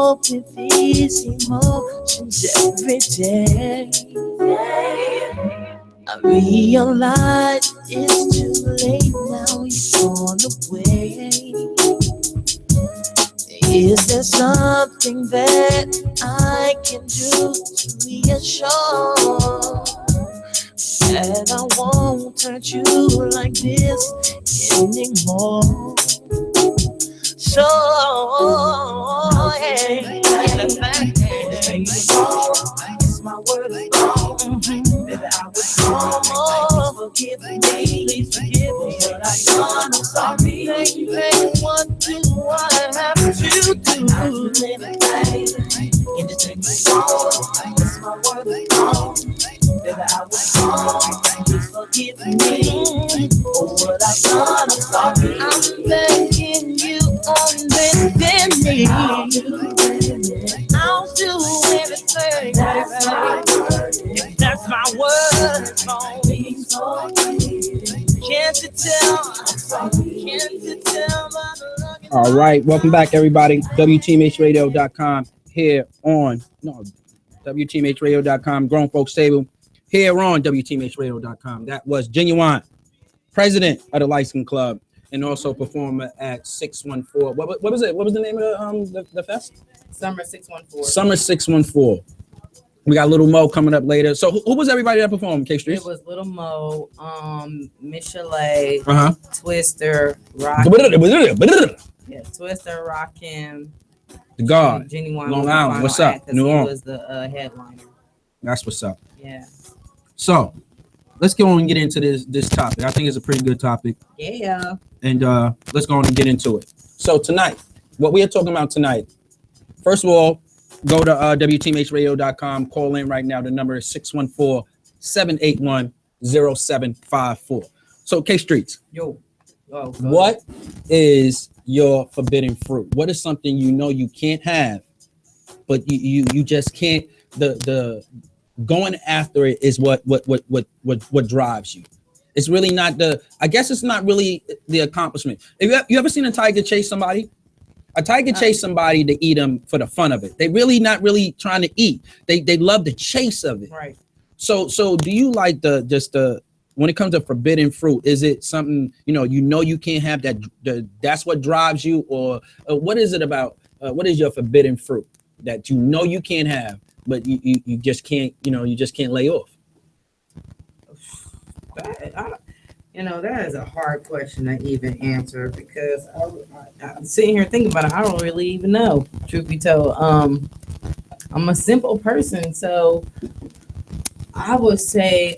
cope with these emotions every day. I realize it's too late now, you've gone away. Is there something that I can do to reassure that I won't hurt you like this anymore? So, hey, it's my word of God. Baby, I was wrong. Forgive me, please forgive me. What I done, I'm sorry. What do I have to do? Can you take me home? It's my word of God. Baby, I was wrong. Please forgive me. For what I done, I'm sorry. I'm begging you on bending knee. I'll do everything. That's my word. Can't you tell? Can't you tell by the look? All right, welcome back, everybody. WTMHradio.com here on WTMHradio.com. Grown Folks Table here on WTMHradio.com. That was Genuine, president of the Light Skin Club, and also performer at 614. What was it? What was the name of the fest? Summer 614. Summer 614. We got Little Mo coming up later. So who was everybody that performed, K Street? It was Little Mo, Michelet, Twister, Rock. Yeah, Twister, Rakim, The God, Genuine, Long Island. What's up? New Orleans. He was the headliner. That's what's up. Yeah. So let's go on and get into this topic. I think it's a pretty good topic. Yeah. And let's go on and get into it. So tonight, what we are talking about tonight, first of all, go to WTMHradio.com. Call in right now. The number is 614-781-0754. So K Streets. Yo. Oh, what is your forbidden fruit? What is something you know you can't have, but you just can't? The going after it is what drives you. It's really not I guess it's not really the accomplishment. You ever seen a tiger chase somebody? A tiger chase somebody to eat them for the fun of it. They really not really trying to eat. They love the chase of it. Right. So do you like when it comes to forbidden fruit, is it something you can't have that's what drives you, or what is it about? What is your forbidden fruit that you can't have, but you just can't you just can't lay off? That is a hard question to even answer, because I'm sitting here thinking about it. I don't really even know, truth be told. I'm a simple person, so I would say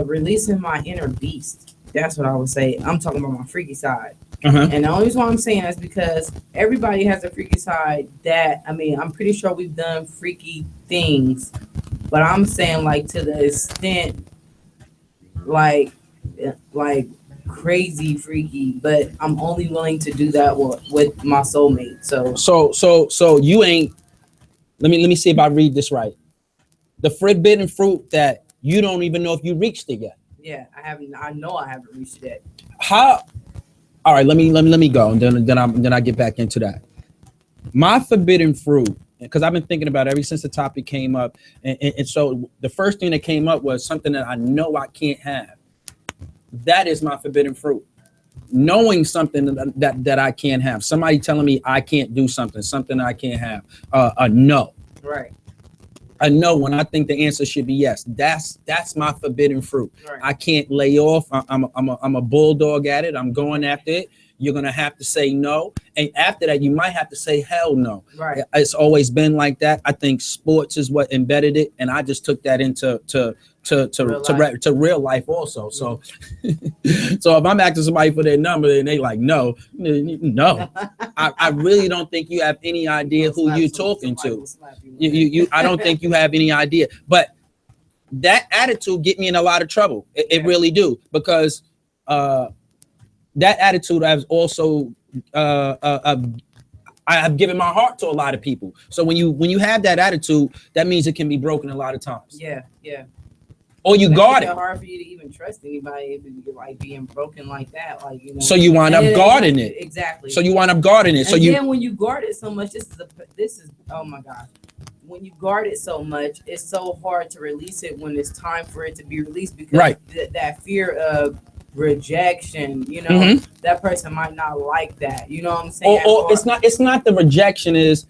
releasing my inner beast. That's what I would say. I'm talking about my freaky side. And the only reason why I'm saying that is because everybody has a freaky side I'm pretty sure we've done freaky things, but I'm saying to the extent like crazy freaky, but I'm only willing to do that with my soulmate. So you ain't, let me see if I read this right. The forbidden fruit that you don't even know if you reached it yet. Yeah, I know I haven't reached it yet. How? All right, let me go, and then I get back into that. My forbidden fruit, because I've been thinking about it ever since the topic came up, and so the first thing that came up was something that I know I can't have. That is my forbidden fruit. Knowing something that I can't have. Somebody telling me I can't do something I can't have. A no. Right. A no when I think the answer should be yes. That's my forbidden fruit. Right. I can't lay off. I'm a bulldog at it. I'm going after it. You're gonna have to say no, and after that, you might have to say hell no. Right. It's always been like that. I think sports is what embedded it, and I just took that into real life also. So, so if I'm asking somebody for their number and they like no, I really don't think you have any idea who you're talking to. I don't think you have any idea. But that attitude get me in a lot of trouble. It really do, because that attitude I've also I have given my heart to a lot of people. So when you have that attitude, that means it can be broken a lot of times. Yeah. or you guard It's it. hard for you to even trust anybody if you're like being broken like that, like you know. So you wind up guarding it. Exactly. So you wind up guarding it. So and you then when you guard it so much, this is oh my gosh. When you guard it so much, it's so hard to release it when it's time for it to be released because that fear of rejection, you know, that person might not like that. You know what I'm saying? Or it's not the rejection is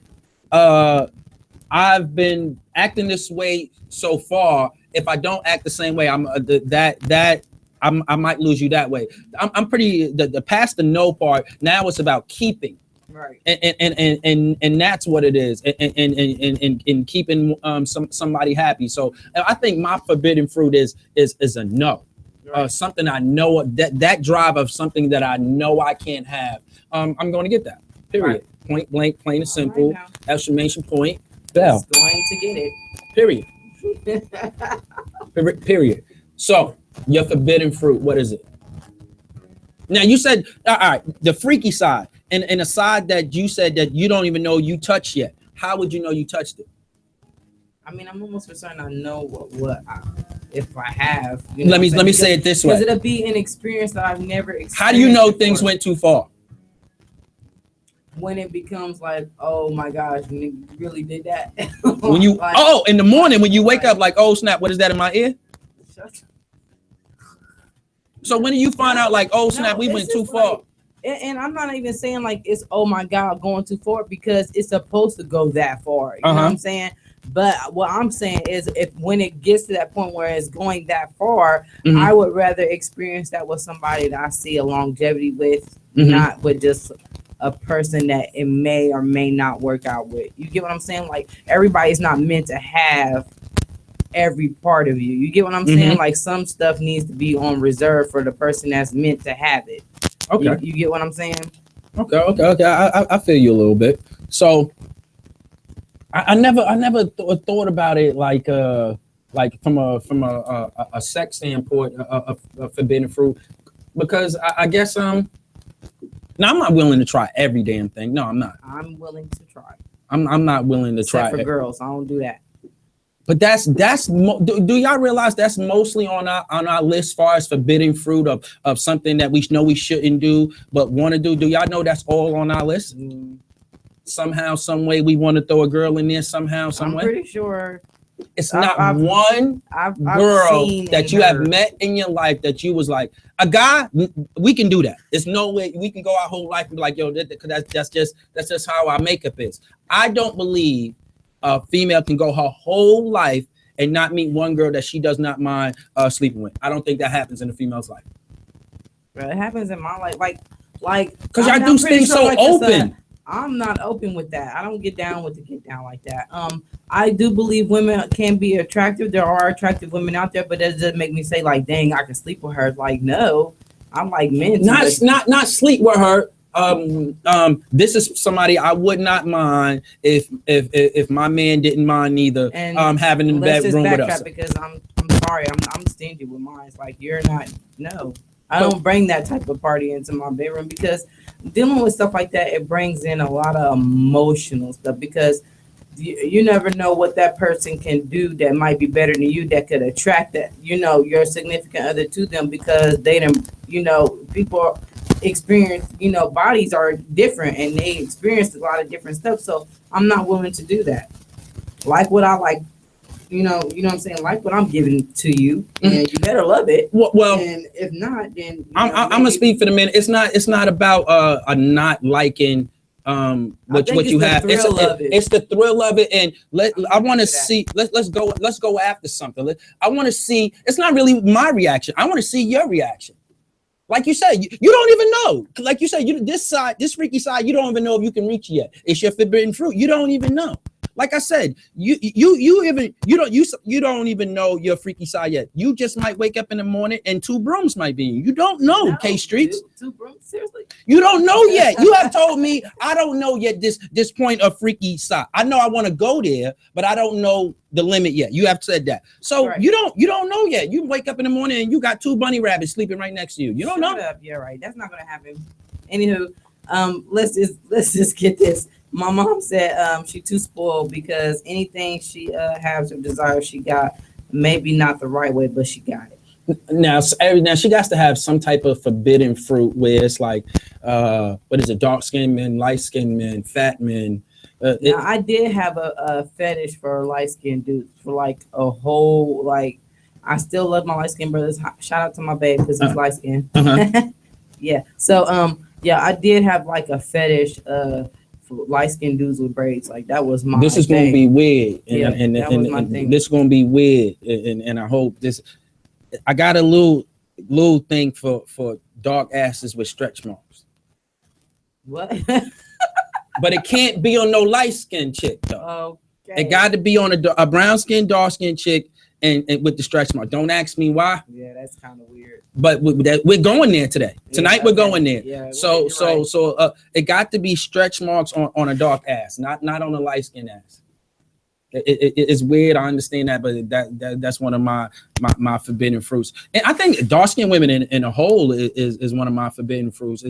I've been acting this way so far. If I don't act the same way, I might lose you that way. I'm pretty the past the no part. Now it's about keeping. Right. And that's what it is. And keeping somebody happy. So I think my forbidden fruit is a no. Right. Something I know that drive of something that I know I can't have. I'm going to get that. Period. Right. Point blank, plain and simple. Right, exclamation point. Bell. Going to get it. Period. Period. So your forbidden fruit, what is it? Now you said, all right, the freaky side. And a side that you said that you don't even know you touched yet. How would you know you touched it? I mean, I'm almost concerned I know if I have. You know let me say it this way. Because it'll be an experience that I've never experienced. How do you know things went too far? When it becomes like, oh my gosh, when you really did that. When you in the morning when you wake up like, oh snap, what is that in my ear? So when do you find out like, oh snap, we went too far? And I'm not even saying like it's oh my god going too far because it's supposed to go that far. You know what I'm saying? But what I'm saying is if when it gets to that point where it's going that far, I would rather experience that with somebody that I see a longevity with, not with just a person that it may or may not work out with. You get what I'm saying? Like everybody's not meant to have every part of you. You get what I'm saying? Like some stuff needs to be on reserve for the person that's meant to have it. Okay. You get what I'm saying? Okay. I feel you a little bit. So I never thought about it like from a sex standpoint, a forbidden fruit, because I guess now I'm not willing to try every damn thing. No, I'm not. I'm willing to try. I'm not willing to try for girls. I don't do that. But do y'all realize that's mostly on our list as far as forbidden fruit of something that we know we shouldn't do but want to do? Do y'all know that's all on our list? Somehow, some way we want to throw a girl in there somehow, some way? I'm pretty sure. It's not one girl that you have met in your life that you was like, a guy, we can do that. There's no way we can go our whole life and be like, yo, that's just how our makeup is. I don't believe a female can go her whole life and not meet one girl that she does not mind sleeping with. I don't think that happens in a female's life. Well, it happens in my life, like because y'all do things so open. I'm not open with that. I don't get down with the get down like that. I do believe women can be attractive. There are attractive women out there, but that doesn't make me say like, dang, I can sleep with her. Like, no, I'm like men. Not sleep with her. This is somebody I would not mind if my man didn't mind either. Having in the bedroom with us. Because I'm sorry, I'm stingy with mine. It's like you're not. No, I don't bring that type of party into my bedroom because dealing with stuff like that, it brings in a lot of emotional stuff because you never know what that person can do that might be better than you that could attract that your significant other to them because they people experience bodies are different and they experience a lot of different stuff, so I'm not willing to do that. Like what I like, you know what I'm saying, like what I'm giving to you, and you better love it. Well, and if not, then I'm gonna speak for the minute. It's not about a not liking what you have. It's the thrill of it, and I want to see. Let's go after something. I want to see. It's not really my reaction. I want to see your reaction. Like you said, you don't even know. Like you said, this freaky side, you don't even know if you can reach yet. It's your forbidden fruit. You don't even know. Like I said, you don't even know your freaky side yet. You just might wake up in the morning and 2 brooms might be in. You don't know, K Streets. 2 brooms, seriously. You don't know yet. You have told me I don't know yet this point of freaky side. I know I want to go there, but I don't know the limit yet. You have said that. So right. You don't know yet. You wake up in the morning and you got 2 bunny rabbits sleeping right next to you. You don't know. Yeah, right. That's not gonna happen. Anywho, let's just get this. My mom said she too spoiled because anything she has or desires she got Maybe not the right way, but she got it. Now she got to have some type of forbidden fruit where it's like, what is it? Dark skinned men, light skinned men, fat men. Now, I did have a fetish for light skinned dudes for like a whole like. I still love my light skinned brothers. Shout out to my babe because he's light skinned. Yeah. So yeah, I did have like a fetish for light skinned dudes with braids. Like that was my. This is thing. gonna be weird, and this is gonna be weird, and I hope this. I got a little thing for dark asses with stretch marks. What? But it can't be on no light skinned chick though. Okay. It got to be on a brown skinned, dark skinned chick, and with the stretch mark. Don't ask me why. Yeah, that's kind of weird. But we're going there today. Tonight we're going there. Yeah, so it got to be stretch marks on a dark ass, not on a light skinned ass. It's weird. I understand that, but that's one of my forbidden fruits. And I think dark skinned women in a whole is one of my forbidden fruits.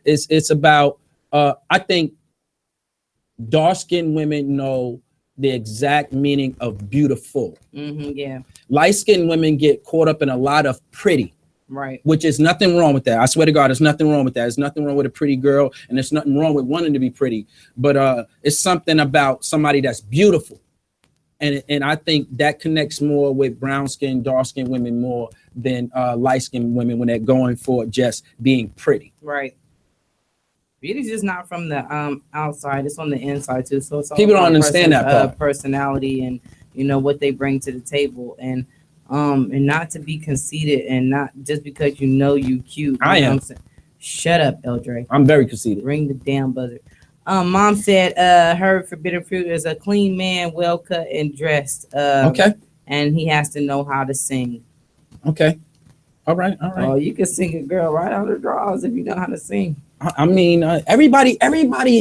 It's about I think dark skinned women know the exact meaning of beautiful. Yeah. Light skinned women get caught up in a lot of pretty. Right. Which is nothing wrong with that. I swear to God, there's nothing wrong with that. There's nothing wrong with a pretty girl, and there's nothing wrong with wanting to be pretty. But it's something about somebody that's beautiful. And I think that connects more with brown skin, dark skin women more than light skinned women when they're going for just being pretty. Right. Beauty's just not from the outside; it's on the inside too. So it's all people don't understand that part. Personality and what they bring to the table, and not to be conceited, and not just because you cute. I am. Shut up, Eldre. I'm very conceited. Ring the damn buzzer. Mom said her forbidden fruit is a clean man, well cut and dressed. Okay. And he has to know how to sing. Okay. All right. Oh, you can sing a girl right out of her drawers if you know how to sing. I mean, everybody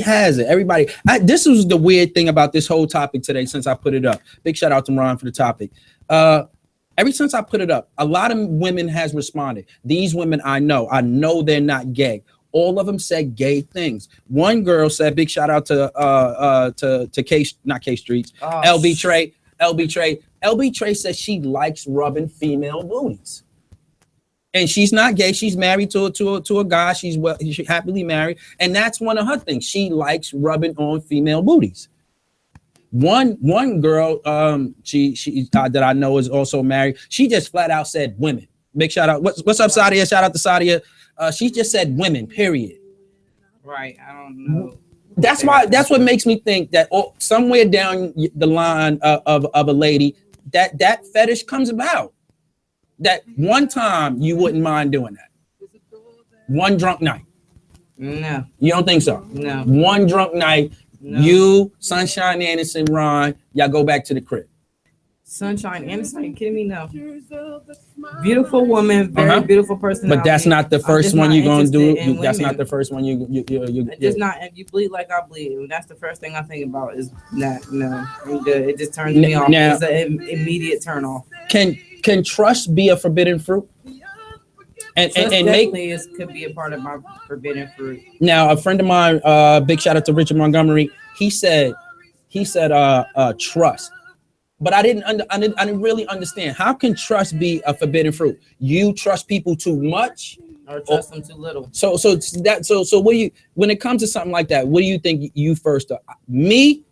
has it. This was the weird thing about this whole topic today since I put it up. Big shout out to Ron for the topic. Ever since I put it up, a lot of women has responded. These women I know they're not gay. All of them said gay things. One girl said, big shout out to K, not K Streets, LB Trey. LB Trey says she likes rubbing female booties. And she's not gay. She's married to a guy. She's happily married. And that's one of her things. She likes rubbing on female booties. One girl, she that I know is also married. She just flat out said women. Big shout out. What's up, Sadia? Shout out to Sadia. She just said women, period. Right. I don't know. That's what makes me think that somewhere down the line of a lady that fetish comes about. That one time you wouldn't mind doing that. One drunk night. No. You don't think so? No. One drunk night, no. You, Sunshine Anderson, Ron, y'all go back to the crib. Sunshine Anderson, are you kidding me? No. Beautiful woman, very beautiful personality. But that's not the first one you're gonna do. That's not the first one you. Just not. If you bleed like I bleed, that's the first thing I think about. Is that no, I'm good. It just turns me off. It's an immediate turn off. Can trust be a forbidden fruit? And definitely could be a part of my forbidden fruit. Now, a friend of mine, big shout out to Richard Montgomery. He said, trust. But I didn't really understand. How can trust be a forbidden fruit? You trust people too much, or trust them too little. So what do you, when it comes to something like that, what do you think you first? Me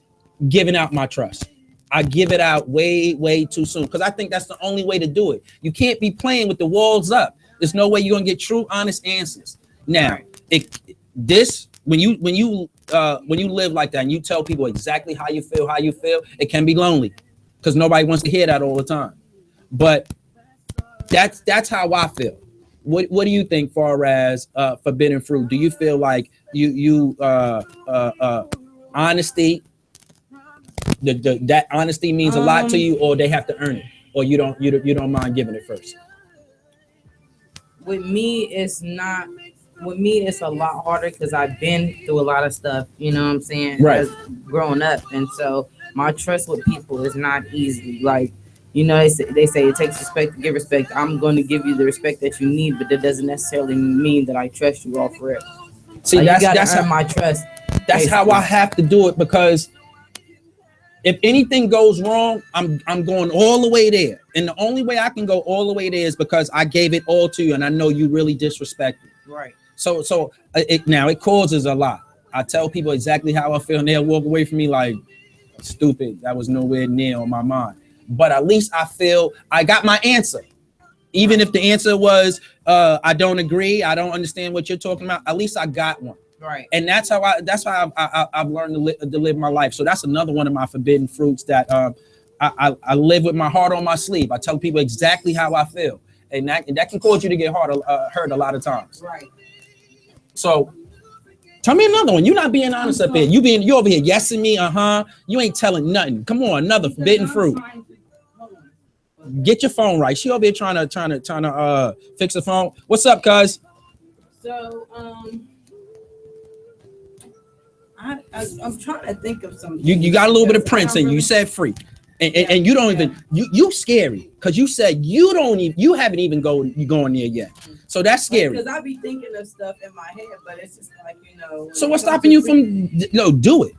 giving out my trust. I give it out way too soon because I think that's the only way to do it. You can't be playing with the walls up. There's no way you're gonna get true, honest answers. Now, when you live like that and you tell people exactly how you feel, it can be lonely because nobody wants to hear that all the time. But that's how I feel. What do you think, far as forbidden fruit? Do you feel like you honesty? That honesty means a lot to you, or they have to earn it, or you don't mind giving it first? With me, it's not. With me, it's a lot harder because I've been through a lot of stuff. You know what I'm saying? Right. As growing up, and so my trust with people is not easy. Like, they say it takes respect to give respect. I'm going to give you the respect that you need, but that doesn't necessarily mean that I trust you off rip. See, like, that's how my trust. That's basically. How I have to do it because If anything goes wrong, I'm going all the way there. And the only way I can go all the way there is because I gave it all to you and I know you really disrespect me. Right. So it causes a lot. I tell people exactly how I feel and they'll walk away from me like, stupid. That was nowhere near on my mind. But at least I feel I got my answer. Even if the answer was, I don't agree, I don't understand what you're talking about, at least I got one. Right. And that's how I've learned to live my life. So that's another one of my forbidden fruits that I live with my heart on my sleeve. I tell people exactly how I feel. And that can cause you to get hurt a lot of times. Right. So tell me another one. You're not being honest up here. You over here yesing me, You ain't telling nothing. Come on, another forbidden fruit. Get your phone right. She over here trying to fix the phone. What's up, cuz? So I'm trying to think of something. You got a little bit of Prince in you. You said free. And you don't even you scary because you said you haven't even going there yet. So that's scary. Because I be thinking of stuff in my head, but it's just like, So what's stopping you from do it?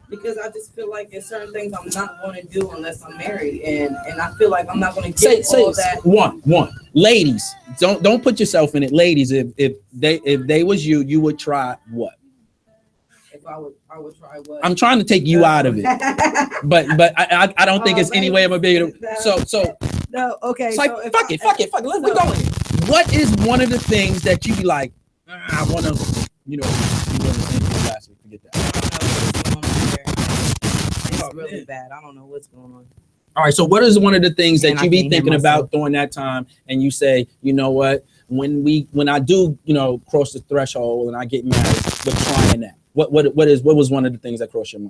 Because I just feel like there's certain things I'm not going to do unless I'm married, and I feel like I'm not going to get all that. One. Ladies, don't put yourself in it. Ladies, if they was you would try what? If I would try what? I'm trying to take you out of it, but I don't think it's any way I'm gonna be able to. So no, okay. It's like fuck it. Let's go. What is one of the things that you be like? I want to, forget that. It's really bad. I don't know what's going on. All right. So what is one of the things that you be thinking about during that time, and you say, you know what? When I do, cross the threshold and I get married, we're trying that. What was one of the things that crossed your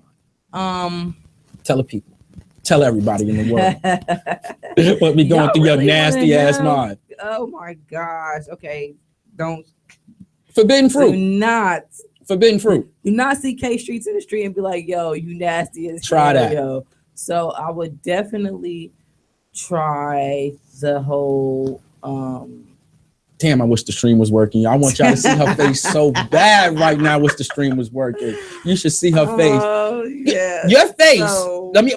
mind? Tell the people. Tell everybody in the world what be going through your nasty ass mind. Oh my gosh. Okay. Don't. Forbidden fruit. Forbidden fruit. Do not see K Streets in the street and be like, yo, you nasty as try that. Yo. So I would definitely try the whole Damn, I wish the stream was working. I want y'all to see her face so bad right now. Wish the stream was working. You should see her face. Oh, yeah. Your face.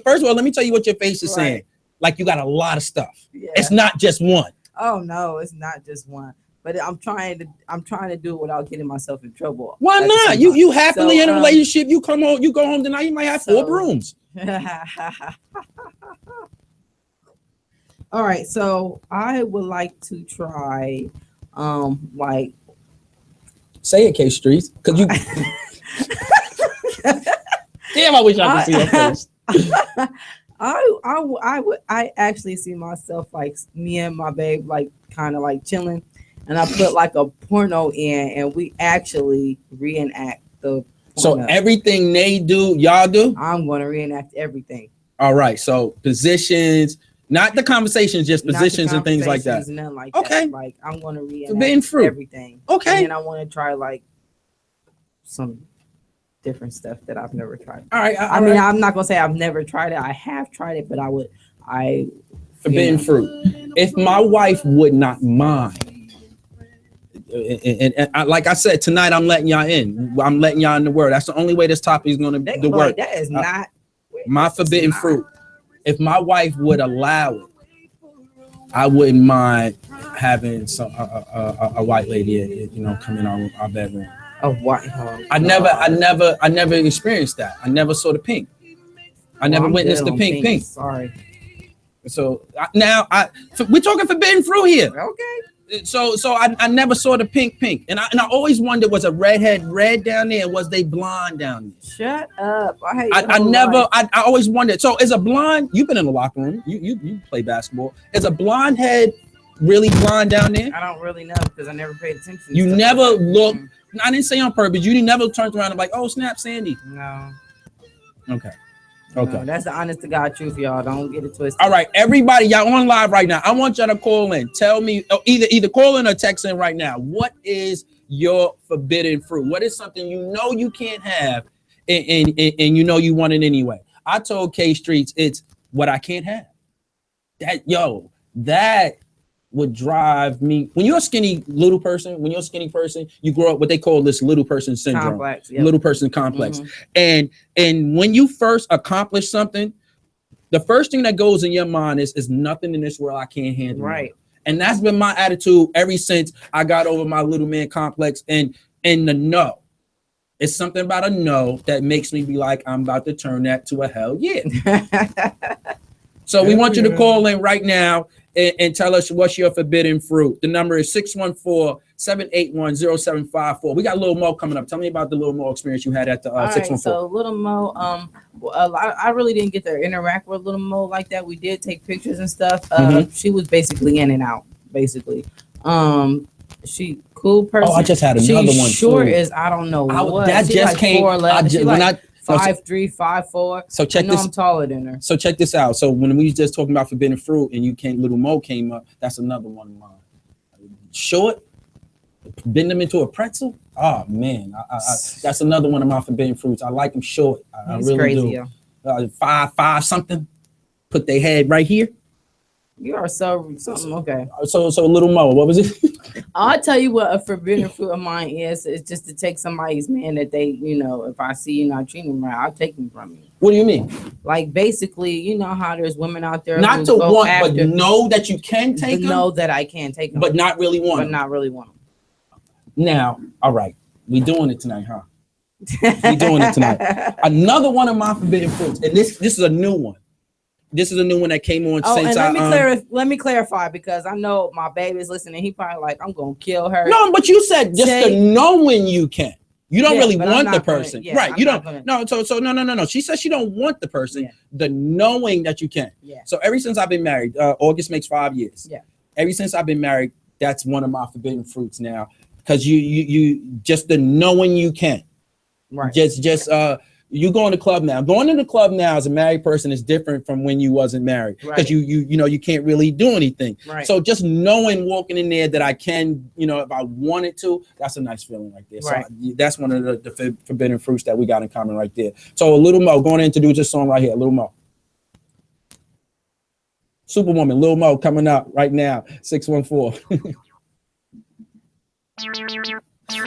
First of all, let me tell you what your face is saying. Like you got a lot of stuff. Yeah. It's not just one. Oh no, it's not just one. But I'm trying to do it without getting myself in trouble. Why not? You happily in a relationship. You go home tonight. You might have 4 brooms. All right, so I would like to try, like, say it, K Streets, because you. Damn, I wish I could see your face. I actually see myself like me and my babe like kind of like chilling, and I put like a porno in, and we actually reenact the. So everything they do, y'all do. I'm going to reenact everything. All right, so positions. Not the conversations, just positions and things like that. Nothing like okay. That. Like I'm gonna reenact everything. Okay. And I want to try like some different stuff that I've never tried. All right. I mean, I'm not gonna say I've never tried it. I have tried it, but forbidden fruit. If my wife would not mind, and like I said tonight, I'm letting y'all in. I'm letting y'all in the world. That's the only way this topic is gonna work. That is not my forbidden fruit. If my wife would allow it, I wouldn't mind having a white lady, come in our bedroom. A white? I never experienced that. I never saw the pink. I never witnessed the pink. Sorry. So now we're talking forbidden fruit here. Okay. So I never saw the pink, and I always wondered, was a redhead red down there? Was they blonde down there? Shut up! I always wondered. So is a blonde? You've been in the locker room. You play basketball. Is a blonde head really blonde down there? I don't really know because I never paid attention. You never looked. I didn't say on purpose. You never turned around and like, oh snap, Sandy. No. Okay. No, that's the honest to God truth, y'all. Don't get it twisted. All right, everybody, y'all on live right now. I want y'all to call in. Tell me, either call in or text in right now. What is your forbidden fruit? What is something you can't have, and you want it anyway? I told K Streets it's what I can't have. That would drive me. When you're a skinny little person, you grow up what they call this little person syndrome, Complex, yep. little person complex. And when you first accomplish something, the first thing that goes in your mind is nothing in this world I can't handle. Right. And that's been my attitude ever since I got over my little man complex and the no. It's something about a no that makes me be like, I'm about to turn that to a hell yeah. So we want you to call in right now and tell us what's your forbidden fruit. The number is 614-781-0754. We got Lil Mo coming up. Tell me about the Lil Mo experience you had at the 614. Right, so Lil Mo, I really didn't get to interact with Lil Mo like that. We did take pictures and stuff. She was basically in and out, basically. She cool person. Oh, I just had another one. Short too. as I don't know what. That she just like came. 4'11". 5'3", 5'4". So check this. I'm taller than her. So check this out. So when we was just talking about forbidden fruit and Little Mo came up, that's another one of mine. Short, bend them into a pretzel. Oh man, that's another one of my forbidden fruits. I like them short. I really crazy, do. 5'5" something. Put their head right here. You are so something okay. So Little Mo, what was it? I'll tell you what a forbidden fruit of mine is. It's just to take somebody's man that they, if I see you not treating them right, I'll take them from you. What do you mean? Like basically, you know how there's women out there not to want, but know that you can take them. Know that I can take them, but not really want. But not really want them. Now, all right, we doing it tonight, huh? We doing it tonight. Another one of my forbidden fruits, and this is a new one. This is a new one that came on since let me clarify because I know my baby's listening. He probably like, I'm gonna kill her. No, but you said just to know when you can. You don't really want the person, right? You don't. No, so no. She says she don't want the person. Yeah. The knowing that you can. Yeah. So ever since I've been married, August makes 5 years. Yeah. Ever since I've been married, that's one of my forbidden fruits now, because you just the knowing you can. Right. Just you go in the club now. Going in the club now as a married person is different from when you wasn't married, because you can't really do anything. Right. So just knowing walking in there that I can, if I wanted to, that's a nice feeling right there. Right. So that's one of the forbidden fruits that we got in common right there. So Little Mo going to introduce this song right here. Little Mo. Superwoman, Lil Mo coming up right now. 614.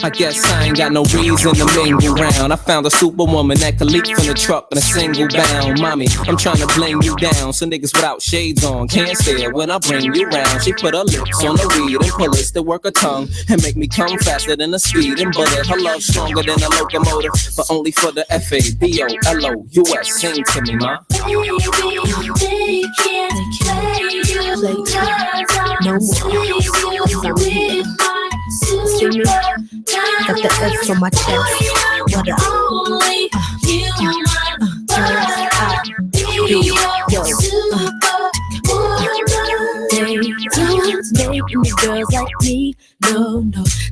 I guess I ain't got no reason to mingle round. I found a superwoman that could leap from the truck in a single bound. Mommy, I'm trying to bling you down, so niggas without shades on can't stare when I bring you round. She put her lips on the weed and pullets to work her tongue and make me come faster than a speed and bullet. Her love stronger than a locomotive, but only for the FABOLOUS. Sing to me, ma. Baby, they can't play you no more. See me? Got the F on my chest. What up? They don't make me girls like me. No.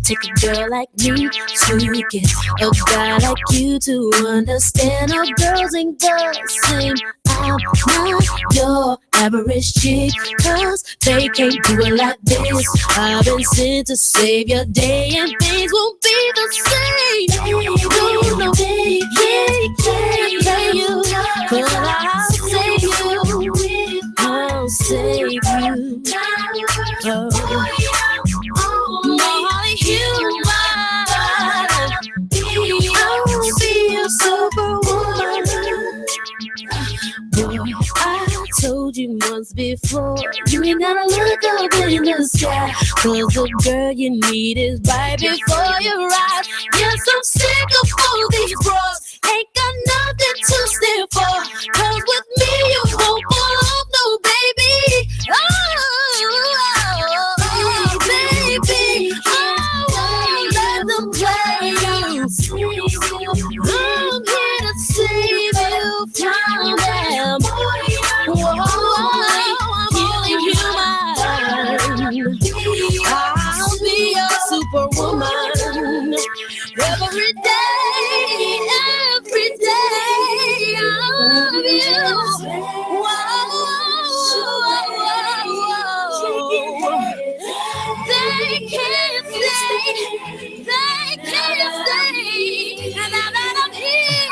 Take a girl like me to get a guy like you to understand how girls ain't the same. I'm not your average chick, cause they can't do it like this. I've been sent to save your day and things won't be the same. No, they can't play you, cause I'll save you. I'll save you. Molly Human, I'll be your superwoman. Boy, I told you once before, you ain't gotta look up in the sky, cause the girl you need is right before your eyes. Yes, I'm sick of all these bros, ain't got nothing to stand for, cause with me you won't fall off, no baby. Oh, baby, I won't let them play you. I'm here to save you from them. Whoa, I'm only human. I'll be your superwoman every day, I love you. Whoa. They can't stay, and now that I'm here,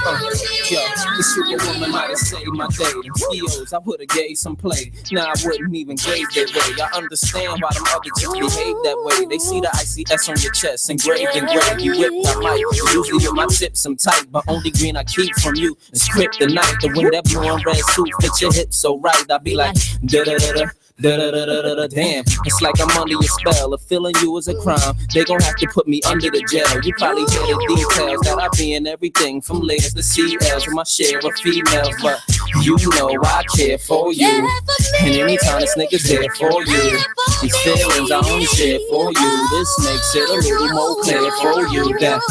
Yo, the superwoman might have saved my day. EOs, I would've gave some play. Now I wouldn't even gave their way. I understand why them other chicks behave that way. They see the icy S on your chest, engraved and gravy whipped. I might usually with my tips some tight, but only green I keep from you is kryptonite. The wind that blue and red suit fit your hips so right. I be like da da da da. Damn, it's like I'm under your spell. If feeling you is a crime, they gon' have to put me under the jail. You probably hear the details that I be in everything from layers to CLs with my share of females, but you know I care for you. And anytime this nigga's there for you, these feelings I only share for you. This makes it a little more clear for you that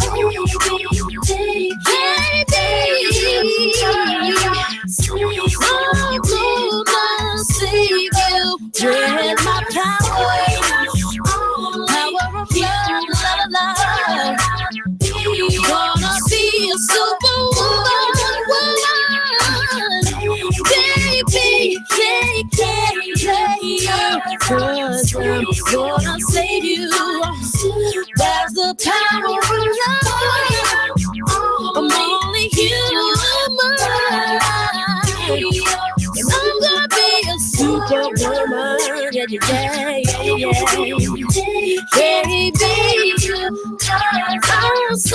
with my power of love, gonna be a superwoman, baby, cause I'm gonna save you. That's the power of love. I'm only human, and I'm gonna be a superwoman. Baby, I'm so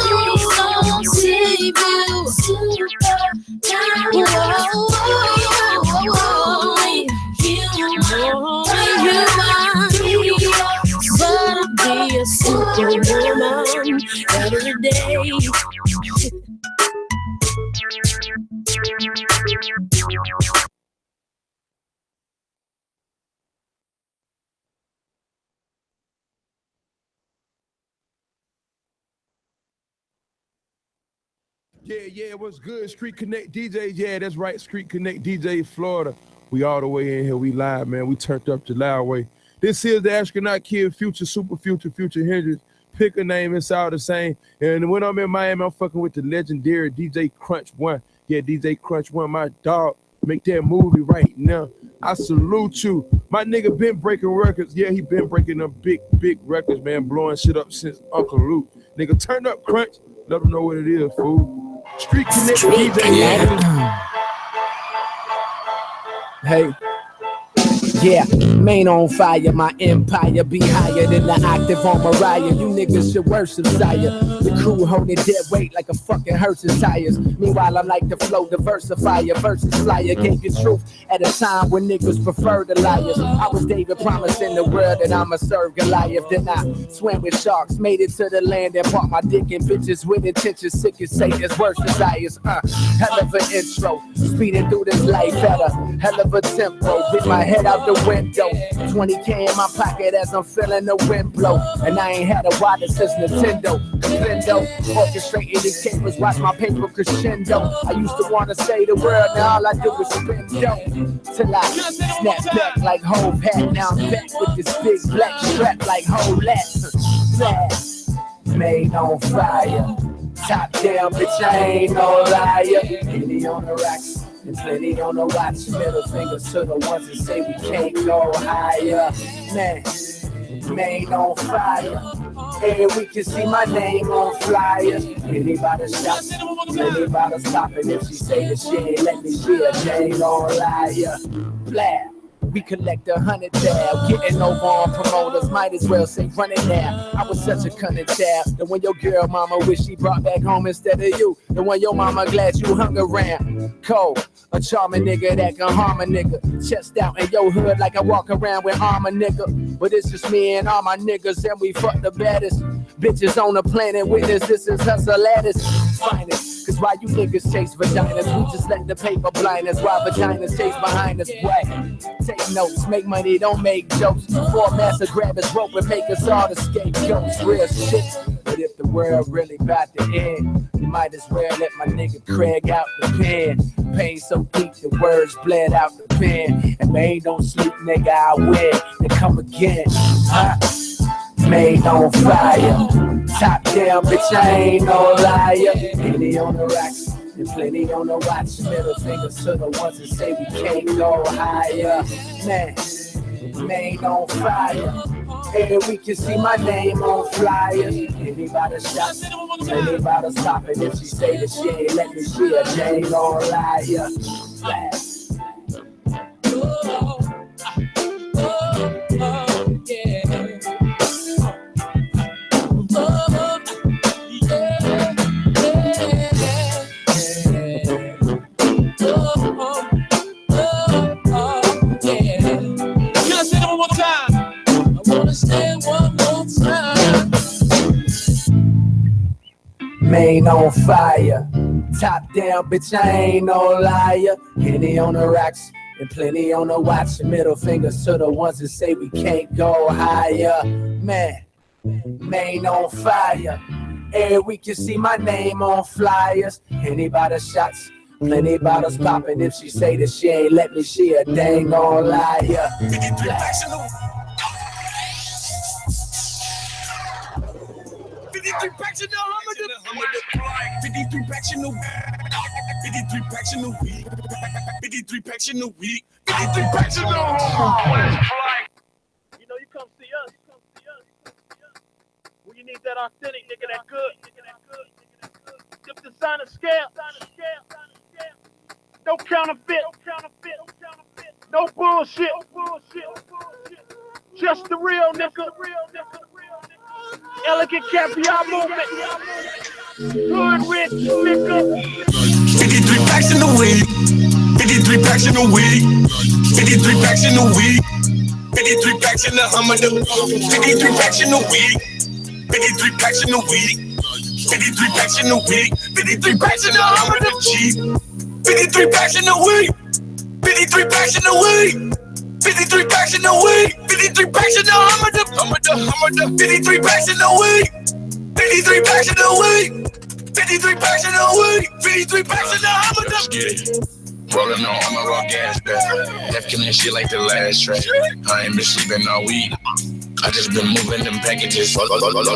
save you. But be a superwoman every day. Yeah, what's good? Street Connect DJs. Yeah, that's right. Street Connect DJ Florida. We all the way in here. We live, man. We turned up the loud way. This is the Astronaut Kid, Future Hendrix. Pick a name, it's all the same. And when I'm in Miami, I'm fucking with the legendary DJ Crunch One. Yeah, DJ Crunch One, my dog. Make that movie right now. I salute you. My nigga been breaking records. Yeah, he been breaking them big records, man. Blowing shit up since Uncle Luke. Nigga, turn up Crunch. Let them know what it is, fool. Street Connect DJ. Hey. Yeah, main on fire, my empire be higher than the octave on Mariah. You niggas should worship sire. The crew holding dead weight like a fucking Hershey's tires. Meanwhile, I'm like the flow diversifier versus flyer. Gave you truth at a time when niggas prefer the liars. I was David promising the world that I'ma serve Goliath. Then I swam with sharks, made it to the land and parked my dick in bitches with intentions sick as Satan's worst desires. Hell of an intro, speeding through this life at a hell of a tempo. With my head out the window, 20K in my pocket as I'm feeling the wind blow. And I ain't had a wallet since Nintendo. Orchestrating the cameras, watch my paper crescendo. I used to wanna say the word, now all I do is spin dough. Till I snap back like whole hat. Now I'm back with this big black strap like whole lat. Flash, made on fire. Top down, bitch, I ain't no liar. Plenty on the racks and plenty on the watch. Middle fingers to the ones that say we can't go higher. Man, made on fire. And we can see my name on flyers. Anybody stop, anybody stop. And if she say the shit, let me see a Jane on liar. Blab. We collect 100 down, getting over on promoters, might as well say run it now. I was such a cunning child, that when your girl mama wish she brought back home instead of you, and when your mama glad you hung around. Cold, a charming nigga that can harm a nigga. Chest out in your hood like I walk around with armor nigga. But it's just me and all my niggas, and we fuck the baddest bitches on the planet. Witness, this is hustle at its finest. Cause why you niggas chase vaginas, we just let the paper blind us. Why vaginas chase behind us, what? Take notes, make money, don't make jokes. Before master grab his rope and make us all the scapegoats. Real shit, but if the world really about to end, you might as well let my nigga Craig out the pen. Pain so deep, the words bled out the pen. And man, don't sleep, nigga, I win and come again. Made on fire, top down, bitch, I ain't no liar. Plenty on the racks and plenty on the watch. Middle fingers to the ones that say we can't go higher. Man, Main on fire. And we can see my name on flyers. Anybody shot, anybody stopping. If she say that she ain't let me see her, they ain't gon' lie. Main on fire, top down, bitch, I ain't no liar. Henny on the rocks and plenty on the watch. Middle fingers to the ones that say we can't go higher. Man, main on fire. Every week you see my name on flyers. Henny by the shots, plenty bottles popping. If she say that she ain't let me, she a dang on liar. 53 packs in the 53 packs in the Hummer, 53 packs in the 53 packs in the week, 53 packs in the week, 53 packs in the Hummer. You know, you come see us. When you need that authentic nigga, that good. Dip the sign of scale. No counterfeit. No bullshit. Just the real nigga. Elegant caviar movement. Good rich nigga. 53 packs in the week. 53 packs in the week. 53 packs in the week. 53 packs in the Hummer. 53 packs in the week. 53 packs in the week. 53 packs in the week. 53 packs in the Hummer, the Jeep. 53 packs in the week. 53 packs in the week. 53 packs in the week. 53 packs in the Hummer, the 53 packs in the week. 53 packs in the week. 53 packs in the week. 53 packs in the Hummer, the Rolling on my raw gas bag. Left killing shit like the last track. I ain't been sleeping all week. I just been moving them packages. All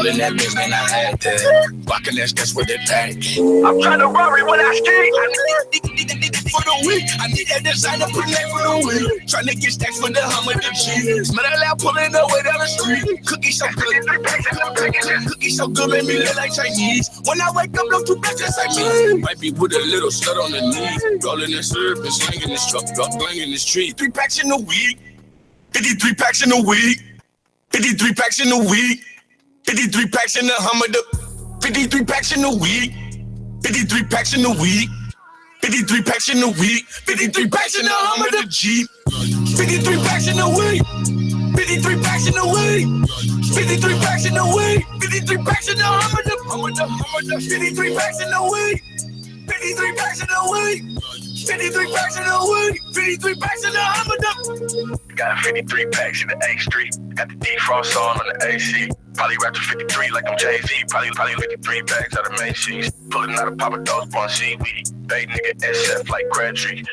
in that bitch, man, I had that. Walking that's what they pack. I'm trying to worry when I skate. I need for the week. I need that designer put that for the week. Trying to get stacks for the Hummer, the cheese. Smell that loud pulling up way down the street. Cookie so good. Cookie so good, made me look like Chinese. When I wake up, look too bad just like me. Might be with a little slut on the knee. Rolling this herb and slinging this truck, blinging this tree. 3 packs in a week. 53 packs in a week. 53 packs in a week. 53 packs in the Hummer. 53 packs in a week. 53 packs in a week. 53 packs in a week. 53 packs in the Hummer, the Jeep. 53 packs in a week. 53 packs in a week. 53 packs in a week. 53 packs in the Hummer, the 53 packs in a week. 53 packs in a week. 53 packs in a week. 53 packs in the Hummer. Got 53 packs in the A Street. Got the defrost on the AC. Probably wrapped to 53 like I'm Jay-Z. Probably 53 bags out of Macy's. Pulling out a Papa Do's bun seaweed. Bait nigga SF like Crabtree. In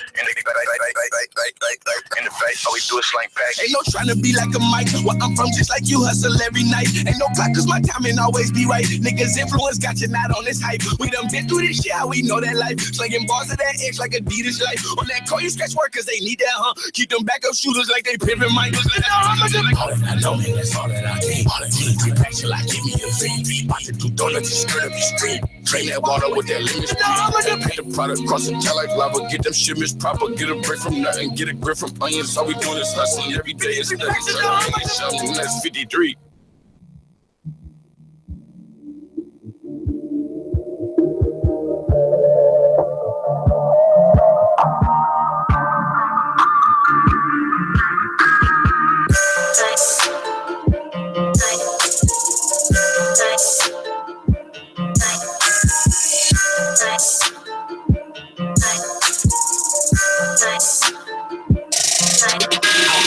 the face, all we do is slang back. Ain't no trying to be like a Mike. Where I'm from, just like you hustle every night. Ain't no clock, cause my timing always be right. Niggas influence got you not on this hype. We done been through this shit, how we know that life. Slinging bars of that X like Adidas life. On that call, you scratch work cause they need that, huh? Keep them backup shooters like they pimpin' Mike. All that I know, man, that's all that I need. All that 3 packs till I give me a V. About to do donuts, just skirt up the street. Drain that water with that lemon squeeze. Paint the product, cross the tail like lava. Get them shipments proper. Get a break from nothing. Get a grip from onions. All we doing is hustling every day. It's nothing. Something that's 53.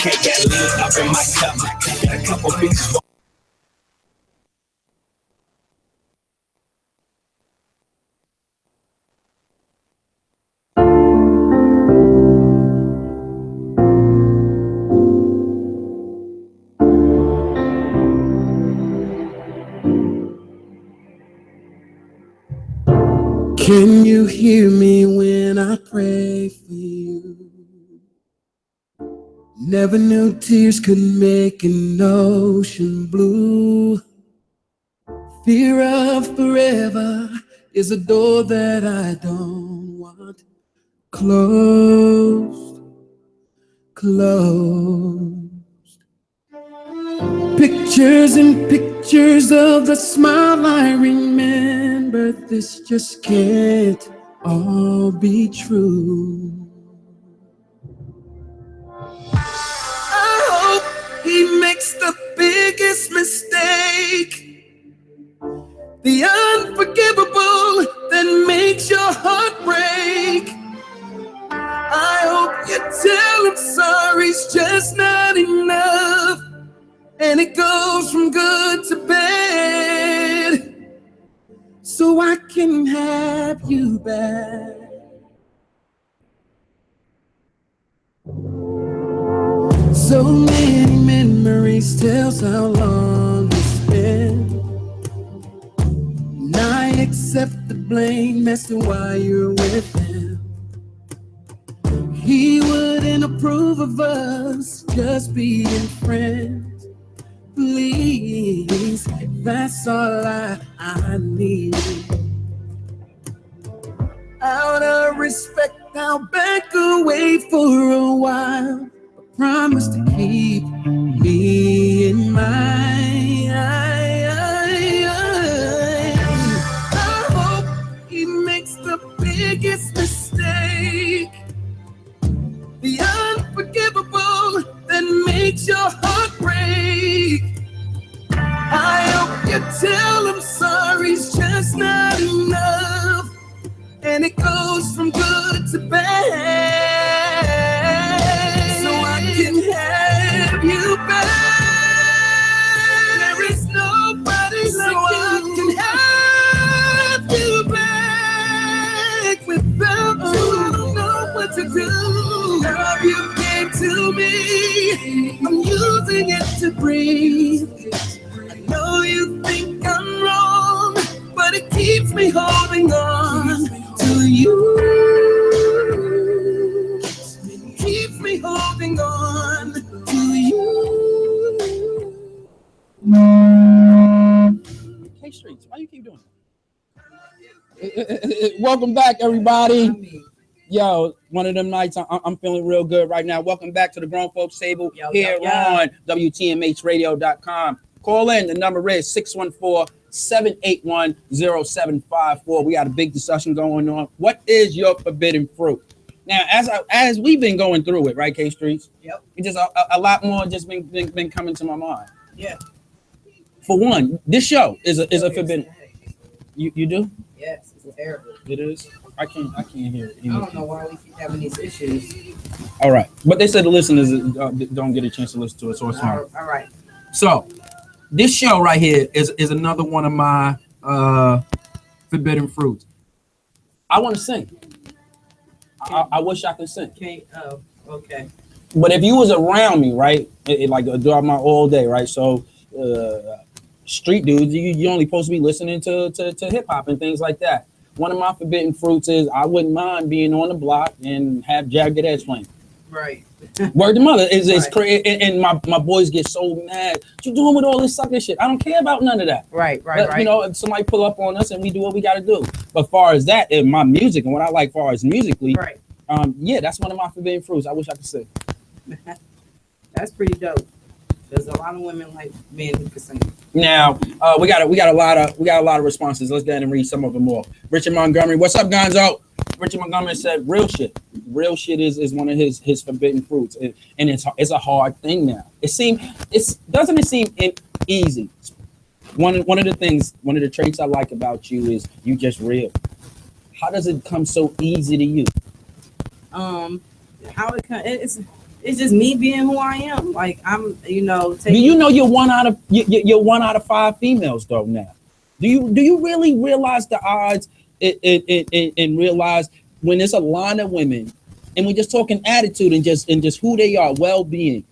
Okay, got a little up in my cup. Got a couple bitches. Can you hear me when I pray for you? Never knew tears could make an ocean blue. Fear of forever is a door that I don't want closed, closed. Pictures and pictures of the smile I remember. This just can't all be true. I hope he makes the biggest mistake, the unforgivable that makes your heart break. I hope you tell him sorry's just not enough, and it goes from good to bad, so I can have you back. So many memories tells how long it's been, and I accept the blame as to why you're with him. He wouldn't approve of us just being friends. Please, that's all I need. Out of respect, I'll back away for a while, but promise to keep me in mind. I hope he makes the biggest mistake, the unforgivable that makes your heart break. I hope you tell him sorry's just not enough, and it goes from good to bad, so I can have you back. There is nobody so like you. I can have you back. Without you, I don't know what to do. Love you gave to me, I'm using it to breathe. I know you think I'm wrong, but it keeps me holding on to you. Keeps me holding on to you. K-Streets, why you keep doing that? Welcome back, everybody. Yo, one of them nights I'm feeling real good right now. Welcome back to the Grown Folks Table here on WTMHradio.com. Call in. The number is 614-781-0754. We got a big discussion going on. What is your forbidden fruit? Now, as we've been going through it, right, K Streets? Yep. It just a lot more just been coming to my mind. Yeah. For one, this show is a forbidden. You do? Yes, it's terrible. It is. I can't hear it. I don't know why we keep having these issues. All right, but they said the listeners don't get a chance to listen to it, so it's fine. All right. So this show right here is another one of my forbidden fruits. I want to sing. I wish I could sing. Oh, okay. But if you was around me, right, like throughout my all day, right, so street dudes, you only supposed to be listening to hip hop and things like that. One of my forbidden fruits is I wouldn't mind being on the block and have Jagged Edge playing. Right. Word to mother is crazy, and my boys get so mad. What you doing with all this sucker shit? I don't care about none of that. Right. You know, if somebody pull up on us and we do what we got to do. But far as that, and my music and what I like, far as musically, right. Yeah, that's one of my forbidden fruits. I wish I could sing. That's pretty dope. There's a lot of women like men who can sing. Now, we got a lot of responses. Let's go ahead and read some of them more. Richard Montgomery, what's up, Gonzo? Richard Montgomery said, "Real shit. Real shit is one of his forbidden fruits, and it's a hard thing now. Doesn't it seem easy? One of the traits I like about you is you just real. How does it come so easy to you? How it comes? It's just me being who I am. Like I'm, Do you know you're one out of 5 females though now? Do you really realize the odds and realize when there's a line of women and we're just talking attitude and just who they are, well-being,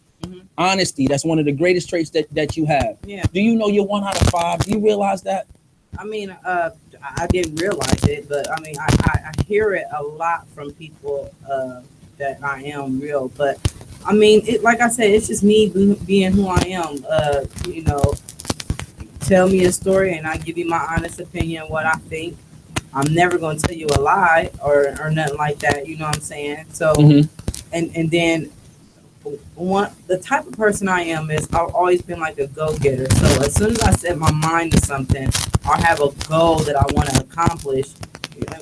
honesty, that's one of the greatest traits that you have. Yeah. Do you know you're 1 out of 5? Do you realize that? I mean, I didn't realize it, but I mean, I hear it a lot from people that I am real, but I mean, like I said, it's just me being who I am. You know, tell me a story and I give you my honest opinion, what I think. I'm never going to tell you a lie or nothing like that. You know what I'm saying? So, and then the type of person I am is I've always been like a go-getter. So as soon as I set my mind to something or have a goal that I want to accomplish,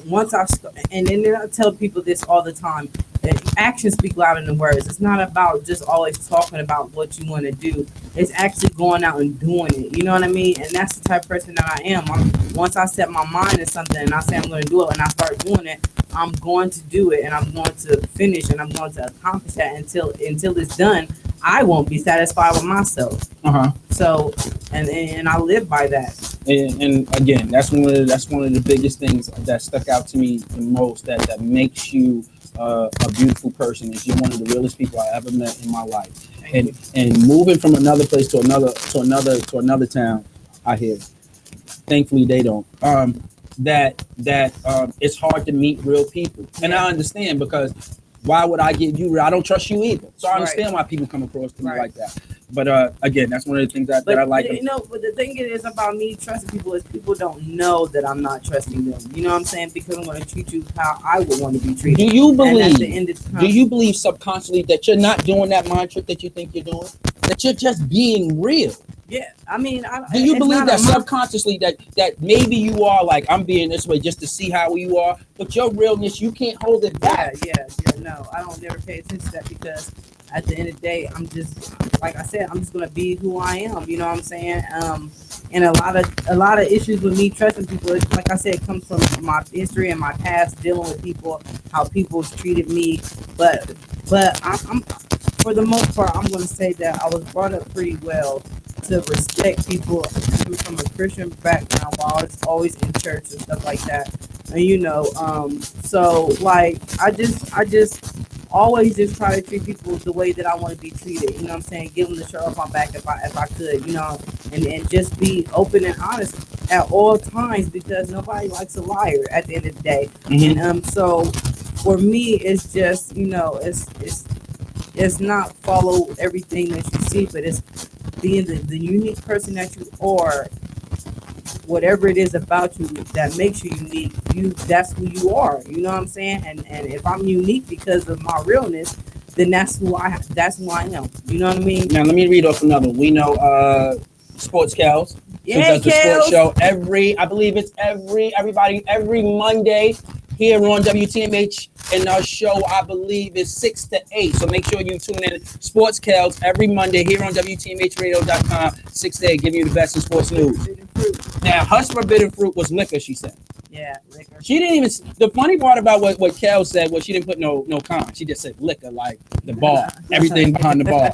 once I start, and then I tell people this all the time, that actions speak louder than words. It's not about just always talking about what you want to do. It's actually going out and doing it. You know what I mean? And that's the type of person that I am. Once I set my mind to something and I say I'm going to do it and I start doing it, I'm going to do it and I'm going to finish and I'm going to accomplish that until it's done. I won't be satisfied with myself. So, and I live by that. And again, that's one of the biggest things that stuck out to me the most. That makes you a beautiful person. Is you're one of the realest people I ever met in my life. And moving from another place to another town, I hear. Thankfully, they don't. That it's hard to meet real people, and I understand, because why would I give you? I don't trust you either. So I understand why people come across to me like that. But again, that's one of the things that I like. You know, but the thing is about me trusting people is people don't know that I'm not trusting them. You know what I'm saying? Because I'm going to treat you how I would want to be treated. Do you believe? And at the end of the time, do you believe subconsciously that you're not doing that mind trick that you think you're doing? That you're just being real? Yeah, I mean, do you believe that subconsciously that maybe you are like, I'm being this way just to see how you are, but your realness, you can't hold it back? Yeah, no, I don't never pay attention to that, because at the end of the day, I'm just, like I said, I'm just gonna be who I am. You know what I'm saying? And a lot of issues with me trusting people, like I said, it comes from my history and my past, dealing with people, how people's treated me. But I'm for the most part, I'm gonna say that I was brought up pretty well to respect people coming from a Christian background, while I was always in church and stuff like that. And you know, so like I just always just try to treat people the way that I want to be treated. You know what I'm saying? Give them the shirt off my back if I could, you know, and just be open and honest at all times, because nobody likes a liar at the end of the day. And so for me, it's just, you know, it's not follow everything that you see, but it's being the unique person that you are. Whatever it is about you that makes you unique, that's who you are. You know what I'm saying? And if I'm unique because of my realness, then that's who I am. You know what I mean? Now let me read off another one. We know Sports Cows. Yeah, does the sports show every Monday here on WTMH, and our show, I believe, is 6 to 8. So make sure you tune in. Sports Cows every Monday here on WTMHradio.com, 6 to 8, giving you the best in sports news. Now, her forbidden fruit was liquor, she said. Yeah, liquor. She didn't even. The funny part about what Kel said was she didn't put no con. She just said liquor, like the bar, everything behind the bar.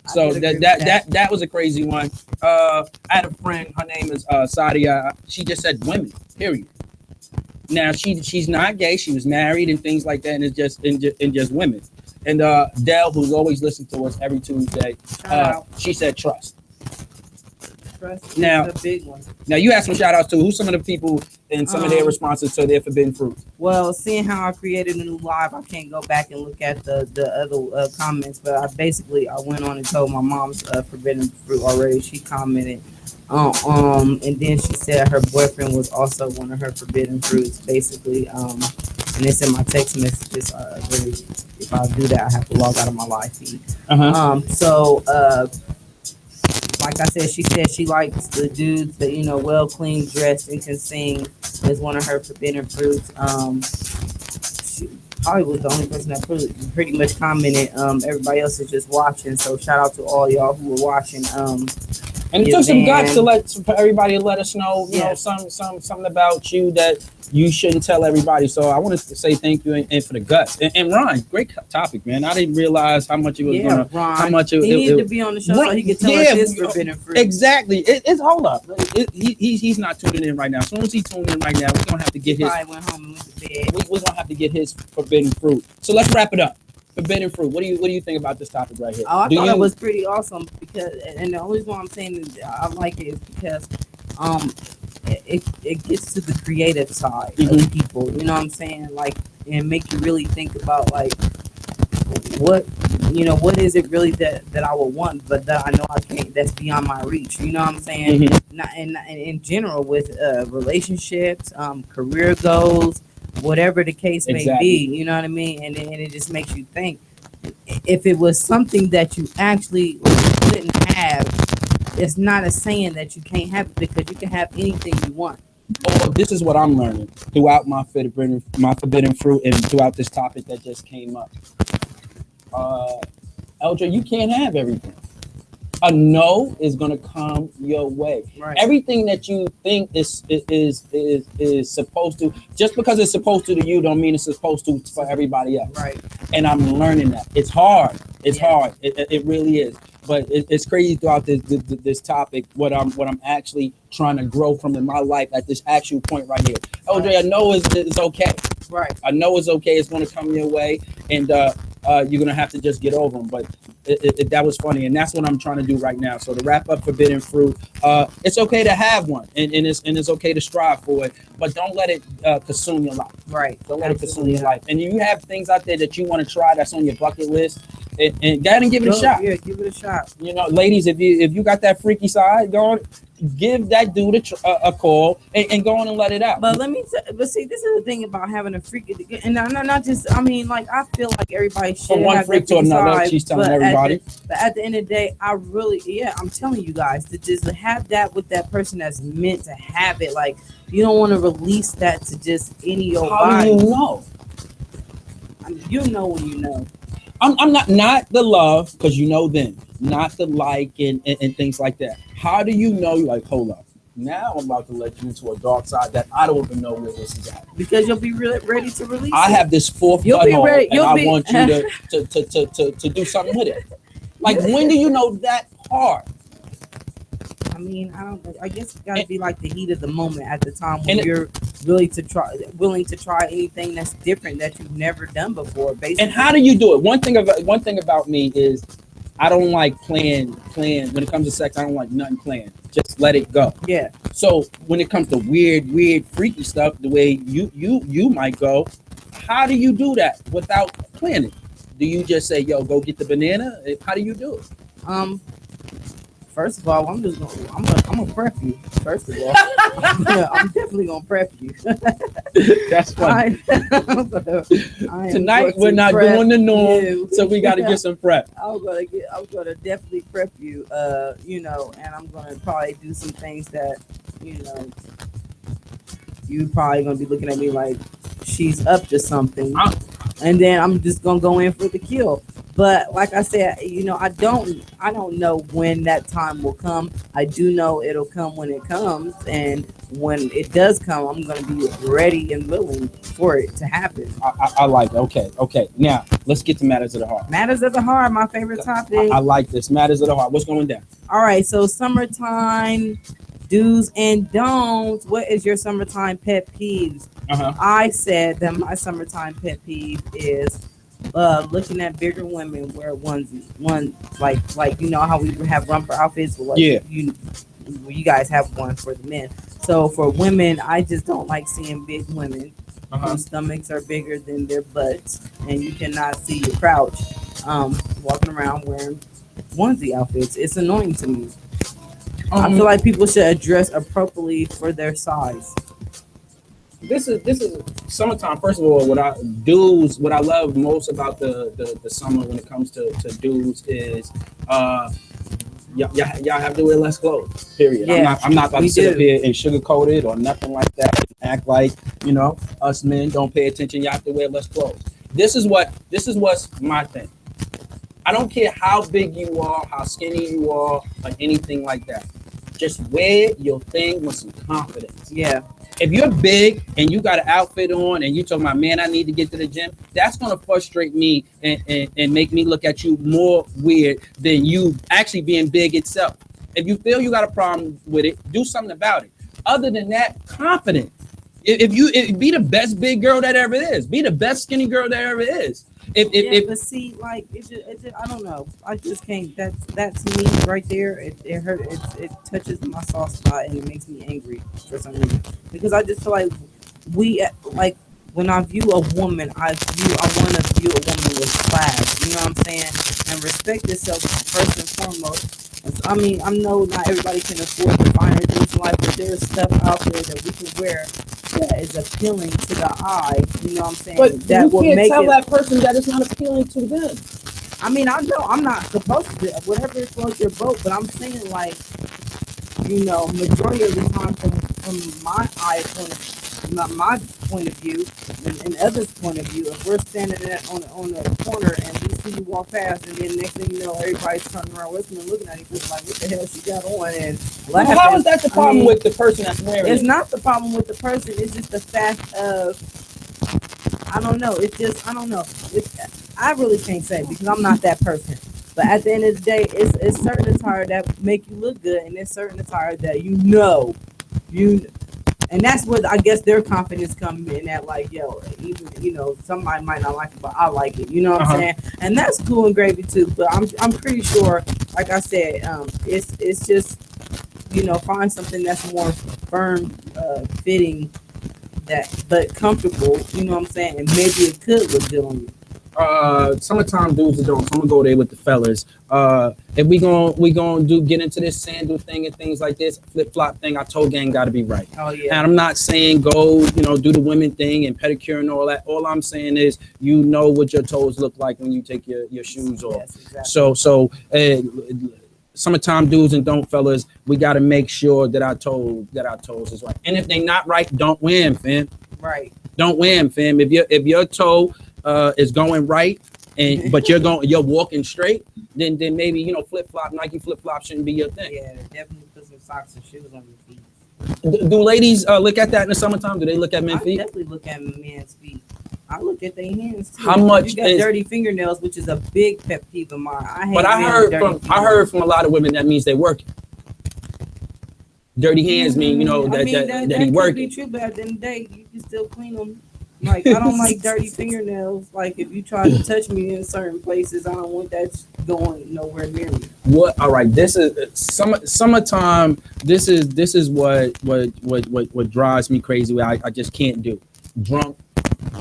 So that was a crazy one. I had a friend. Her name is Sadia. She just said women. Period. Now she's not gay. She was married and things like that, and it's just women. And Dell, who's always listened to us every Tuesday, she said trust. Trust Now, is a big one. Now you asked some shout outs to who's some of the people and some of their responses to their forbidden fruit. Well, seeing how I created a new live, I can't go back and look at the other comments, but I went on and told my mom's forbidden fruit already. She commented. And then she said her boyfriend was also one of her forbidden fruits, basically. And it's in my text messages. Really, if I do that, I have to log out of my live feed. Like I said, she said she likes the dudes that, you know, well clean, dressed, and can sing is one of her forbidden fruits. She probably was the only person that pretty much commented. Everybody else is just watching. So shout out to all y'all who were watching. And it took some guts for everybody to let us know, you know, something about you that you shouldn't tell everybody. So I want to say thank you and for the guts. And Ron, great topic, man. I didn't realize how much it was gonna. Ron, how much he needed to be on the show so he could tell us his forbidden fruit. Exactly. It's hold up. He's not tuning in right now. As soon as he tuned in right now, we're gonna have to get his. Probably went home and went to bed. We're gonna have to get his forbidden fruit. So let's wrap it up. Forbidden fruit. What do you think about this topic right here? Oh, I thought it was pretty awesome, because, and the only reason why I'm saying that I like it is because it gets to the creative side of people. You know what I'm saying? Like, and make you really think about like what you know, what is it really that I would want, but that I know I can't, that's beyond my reach. You know what I'm saying? Not and in general with relationships, career goals, whatever the case may be, you know what I mean? And it just makes you think, if it was something that you actually couldn't have, it's not a saying that you can't have it, because you can have anything you want. Oh, this is what I'm learning throughout my forbidden fruit and throughout this topic that just came up. Eldra, you can't have everything. A no is gonna come your way. Right. Everything that you think is supposed to, just because it's supposed to you, don't mean it's supposed to for everybody else. Right. And I'm learning that. It's hard. It's hard. It really is. But it's crazy throughout this topic. What I'm actually trying to grow from in my life at this actual point right here. Eldra, I know it's okay. Right. I know it's okay. It's going to come your way, and you're going to have to just get over them. But that was funny, and that's what I'm trying to do right now. So to wrap up forbidden fruit, it's okay to have one, and it's okay to strive for it, but don't let it consume your life. Right. Don't let it consume your life. And you have things out there that you want to try that's on your bucket list, and go ahead and give it a shot. Yeah, give it a shot. You know, ladies, if you got that freaky side going, give that dude a call and go on and let it out. But but see, this is the thing about having a freaky, and not just, I mean, like, I feel like everybody should from one have freak their to another. side, She's telling but everybody. But at the end of the day, I'm telling you guys to just have that with that person that's meant to have it. Like, you don't want to release that to just any old body. How do you know? I mean, you know when you know. I'm not the love, because you know then, not the like and things like that. How do you know? You're like, hold up. Now I'm about to let you into a dark side that I don't even know where this is at. Because you'll be ready to release I it. have this fourth butthole, and I want you to do something with it. Like, when do you know that part? I mean, I guess it gotta be like the heat of the moment at the time when you're willing to try anything that's different that you've never done before. Basically. And how do you do it? One thing about me is I don't like playing. When it comes to sex, I don't like nothing planned. Just let it go. Yeah. So when it comes to weird, freaky stuff, the way you might go, how do you do that without planning? Do you just say, "Yo, go get the banana"? How do you do it? First of all, I'm gonna prep you. First of all, I'm definitely gonna prep you. That's funny. Tonight we're not doing the norm, so we got to get some prep. I'm gonna definitely prep you. You know, and I'm gonna probably do some things that, you know, you probably gonna be looking at me like she's up to something, and then I'm just gonna go in for the kill. But like I said, you know, I don't know when that time will come. I do know it'll come when it comes, and when it does come, I'm gonna be ready and willing for it to happen. I like it. Okay. Now let's get to matters of the heart. Matters of the heart, my favorite topic. I like this. Matters of the heart. What's going down? All right, so summertime do's and don'ts. What is your summertime pet peeves? I said that my summertime pet peeve is looking at bigger women wear onesies. Like you know how we have romper outfits. Like, yeah. You guys have one for the men. So for women, I just don't like seeing big women whose stomachs are bigger than their butts, and you cannot see your crouch walking around wearing onesie outfits. It's annoying to me. I feel like people should address appropriately for their size. This is summertime. First of all, what I love most about the summer when it comes to dudes is y'all have to wear less clothes. Period. Yeah, I'm not about to sit up here and sugarcoat it or nothing like that. Act like, you know, us men don't pay attention. Y'all have to wear less clothes. This is what's my thing. I don't care how big you are, how skinny you are, or anything like that. Just wear your thing with some confidence. Yeah. If you're big and you got an outfit on and you talking about, man, I need to get to the gym, that's going to frustrate me and make me look at you more weird than you actually being big itself. If you feel you got a problem with it, do something about it. Other than that, confident. If be the best big girl that ever is. Be the best skinny girl that ever is. But see, like it's just, I don't know. I just can't. That's me right there. It hurt. It touches my soft spot and it makes me angry for some reason. Because I just feel like when I view a woman, I want to view a woman with class. You know what I'm saying? And respect yourself first and foremost. I mean, I know not everybody can afford the finer things in life, but there's stuff out there that we can wear that is appealing to the eye. You know what I'm saying? But that you will can't make tell it, that person that it's not appealing to them. I mean, I know I'm not supposed to, whatever floats your boat, but I'm saying, like, you know, majority of the time from my eye point of, not my point of view and others' point of view, if we're standing on the corner and we see you walk past, and then next thing you know, everybody's turning around listening and looking at you, just like, what the hell she got on, and laughing. How is that the problem with the person that's wearing It's it? not the problem with the person. It's just the fact of, I don't know. It's just, I don't know. I really can't say because I'm not that person. But at the end of the day, it's certain attire that make you look good, and there's certain attire that and that's what I guess their confidence comes in at, like, yo, even, you know, somebody might not like it, but I like it. You know what I'm saying? And that's cool and gravy too. But I'm pretty sure, like I said, it's just, you know, find something that's more firm, fitting, but comfortable. You know what I'm saying? And maybe it could look good on you. Summertime dudes and don'ts. I'm gonna go there with the fellas. If we gonna get into this sandal thing and things like this, flip flop thing, our toe game got to be right. Oh yeah. And I'm not saying go, you know, do the women thing and pedicure and all that. All I'm saying is, you know what your toes look like when you take your shoes off. Yes, exactly. So summertime dudes and don't fellas, we got to make sure that our toes is right. And if they not right, don't wear them, fam. Right. Don't wear them, fam. If your toe is going right, but you're walking straight, then maybe, you know, Nike flip flop shouldn't be your thing. Yeah, definitely put some socks and shoes on your feet. Do ladies look at that in the summertime? Do they look at men's feet? I definitely look at men's feet. I look at their hands too. How much you got dirty fingernails, which is a big pet peeve of mine. I heard from a lot of women that means they working. Dirty hands mean, you know, that he working. Be true, but at the end of the day, you can still clean them. Like, I don't like dirty fingernails. Like, if you try to touch me in certain places, I don't want that going nowhere near me. What? All right. This is summertime. This is what drives me crazy. I just can't do drunk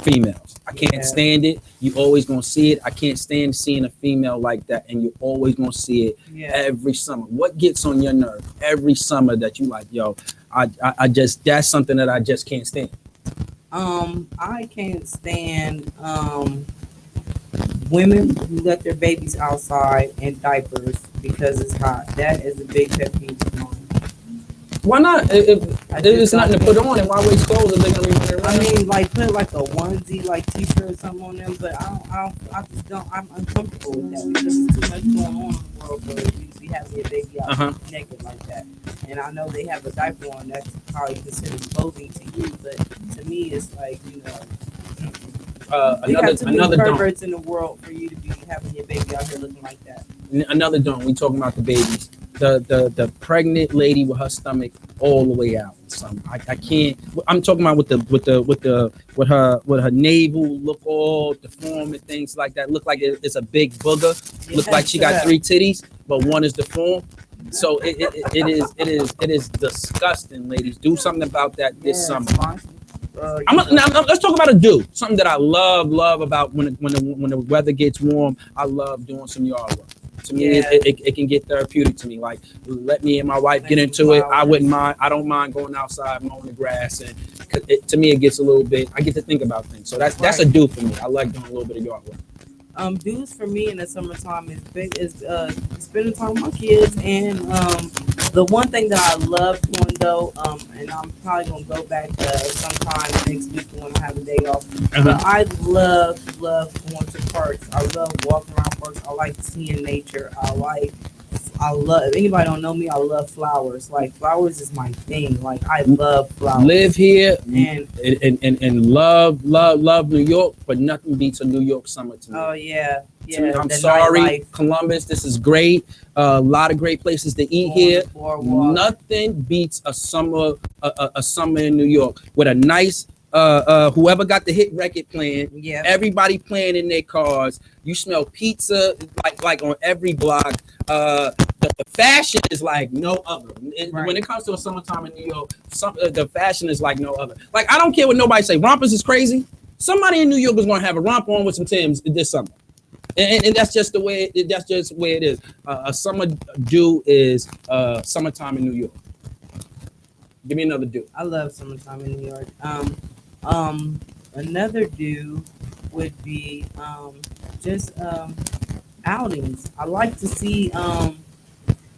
females. I can't stand it. You always gonna see it. I can't stand seeing a female like that, and you're always gonna see it every summer. What gets on your nerve every summer that you like, yo? I just, that's something that I just can't stand. I can't stand women who let their babies outside in diapers because it's hot. That is a big pet peeve of mine. Why not? If there's nothing to put on, and why waste clothes if they're gonna be running around? I mean, like, put like a onesie, like t-shirt or something on them, but I just don't. I'm uncomfortable with that because there's too much going on in the world for you to be having your baby out naked like that. And I know they have a diaper on. That's probably considered clothing to you, but to me, it's like, you know, we got too many perverts in the world for you to be having your baby out here looking like that. Another don't. We talking about the babies. The pregnant lady with her stomach all the way out. I can't. I'm talking about with her navel look all deformed and things like that. Look like it's a big booger. Look like she got 3 titties, but one is deformed. So it is disgusting, ladies. Do something about that this summer. Let's talk about a dude. Something that I love about when the weather gets warm. I love doing some yard work. To me, it can get therapeutic to me. Like, let me and my wife get into it. I wouldn't mind. I don't mind going outside mowing the grass, and to me, it gets a little bit. I get to think about things. So that's a do for me. I like doing a little bit of yard work. Dues for me in the summertime is spending time with my kids, and the one thing that I love doing though, and I'm probably gonna go back sometime next week when I have a day off. But I love going to parks. I love walking around parks. I like seeing nature. I love, if anybody don't know me, I love flowers. Like, flowers is my thing. Like, I love flowers. Live here and love New York, but nothing beats a New York summer to me. Oh yeah. I'm sorry, Columbus. This is great. A lot of great places to eat here. Nothing beats a summer in New York with a nice whoever got the hit record playing. Yeah. Everybody playing in their cars. You smell pizza like on every block. The fashion is like no other. When it comes to a summertime in New York, the fashion is like no other. Like, I don't care what nobody say. Rompers is crazy. Somebody in New York is gonna have a romp on with some Timbs this summer, and that's just the way. That's just the way it is. A summer do is summertime in New York. Give me another do. I love summertime in New York. Another do would be just outings. I like to see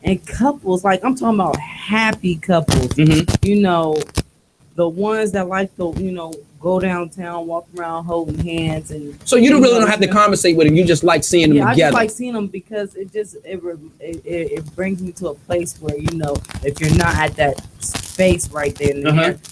and couples, like I'm talking about happy couples. You know, the ones that like to, you know, go downtown, walk around holding hands, and so you really don't have to conversate with them. You just like seeing them I together. just like seeing them because it brings me to a place where, you know, if you're not at that space right there,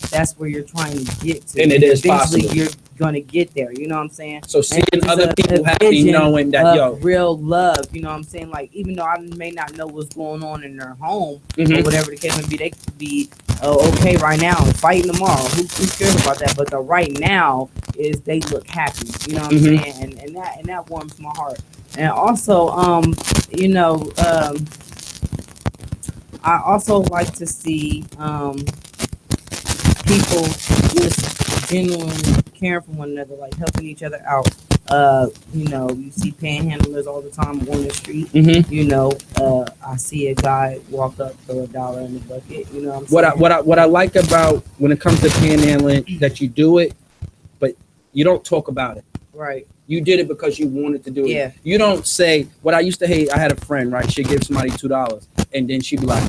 that's where you're trying to get to, and it is eventually possible. You're gonna get there. You know what I'm saying? So seeing And it's other people happy, vision knowing that of real love. You know what I'm saying? Like, even though I may not know what's going on in their home or whatever the case may be, they could be okay right now and fighting tomorrow. Who cares about that? But the right now is they look happy. You know what I'm saying? And that warms my heart. And also, you know, I also like to see people just genuinely caring for one another, like helping each other out. You know, you see panhandlers all the time on the street. You know, I see a guy walk up for $1 in the bucket. You know what I'm saying? What I like about when it comes to panhandling, that you do it, but you don't talk about it. Right. You did it because you wanted to do it. Yeah. You don't say, what I used to hate, I had a friend, right? She'd give somebody $2 and then she'd be like,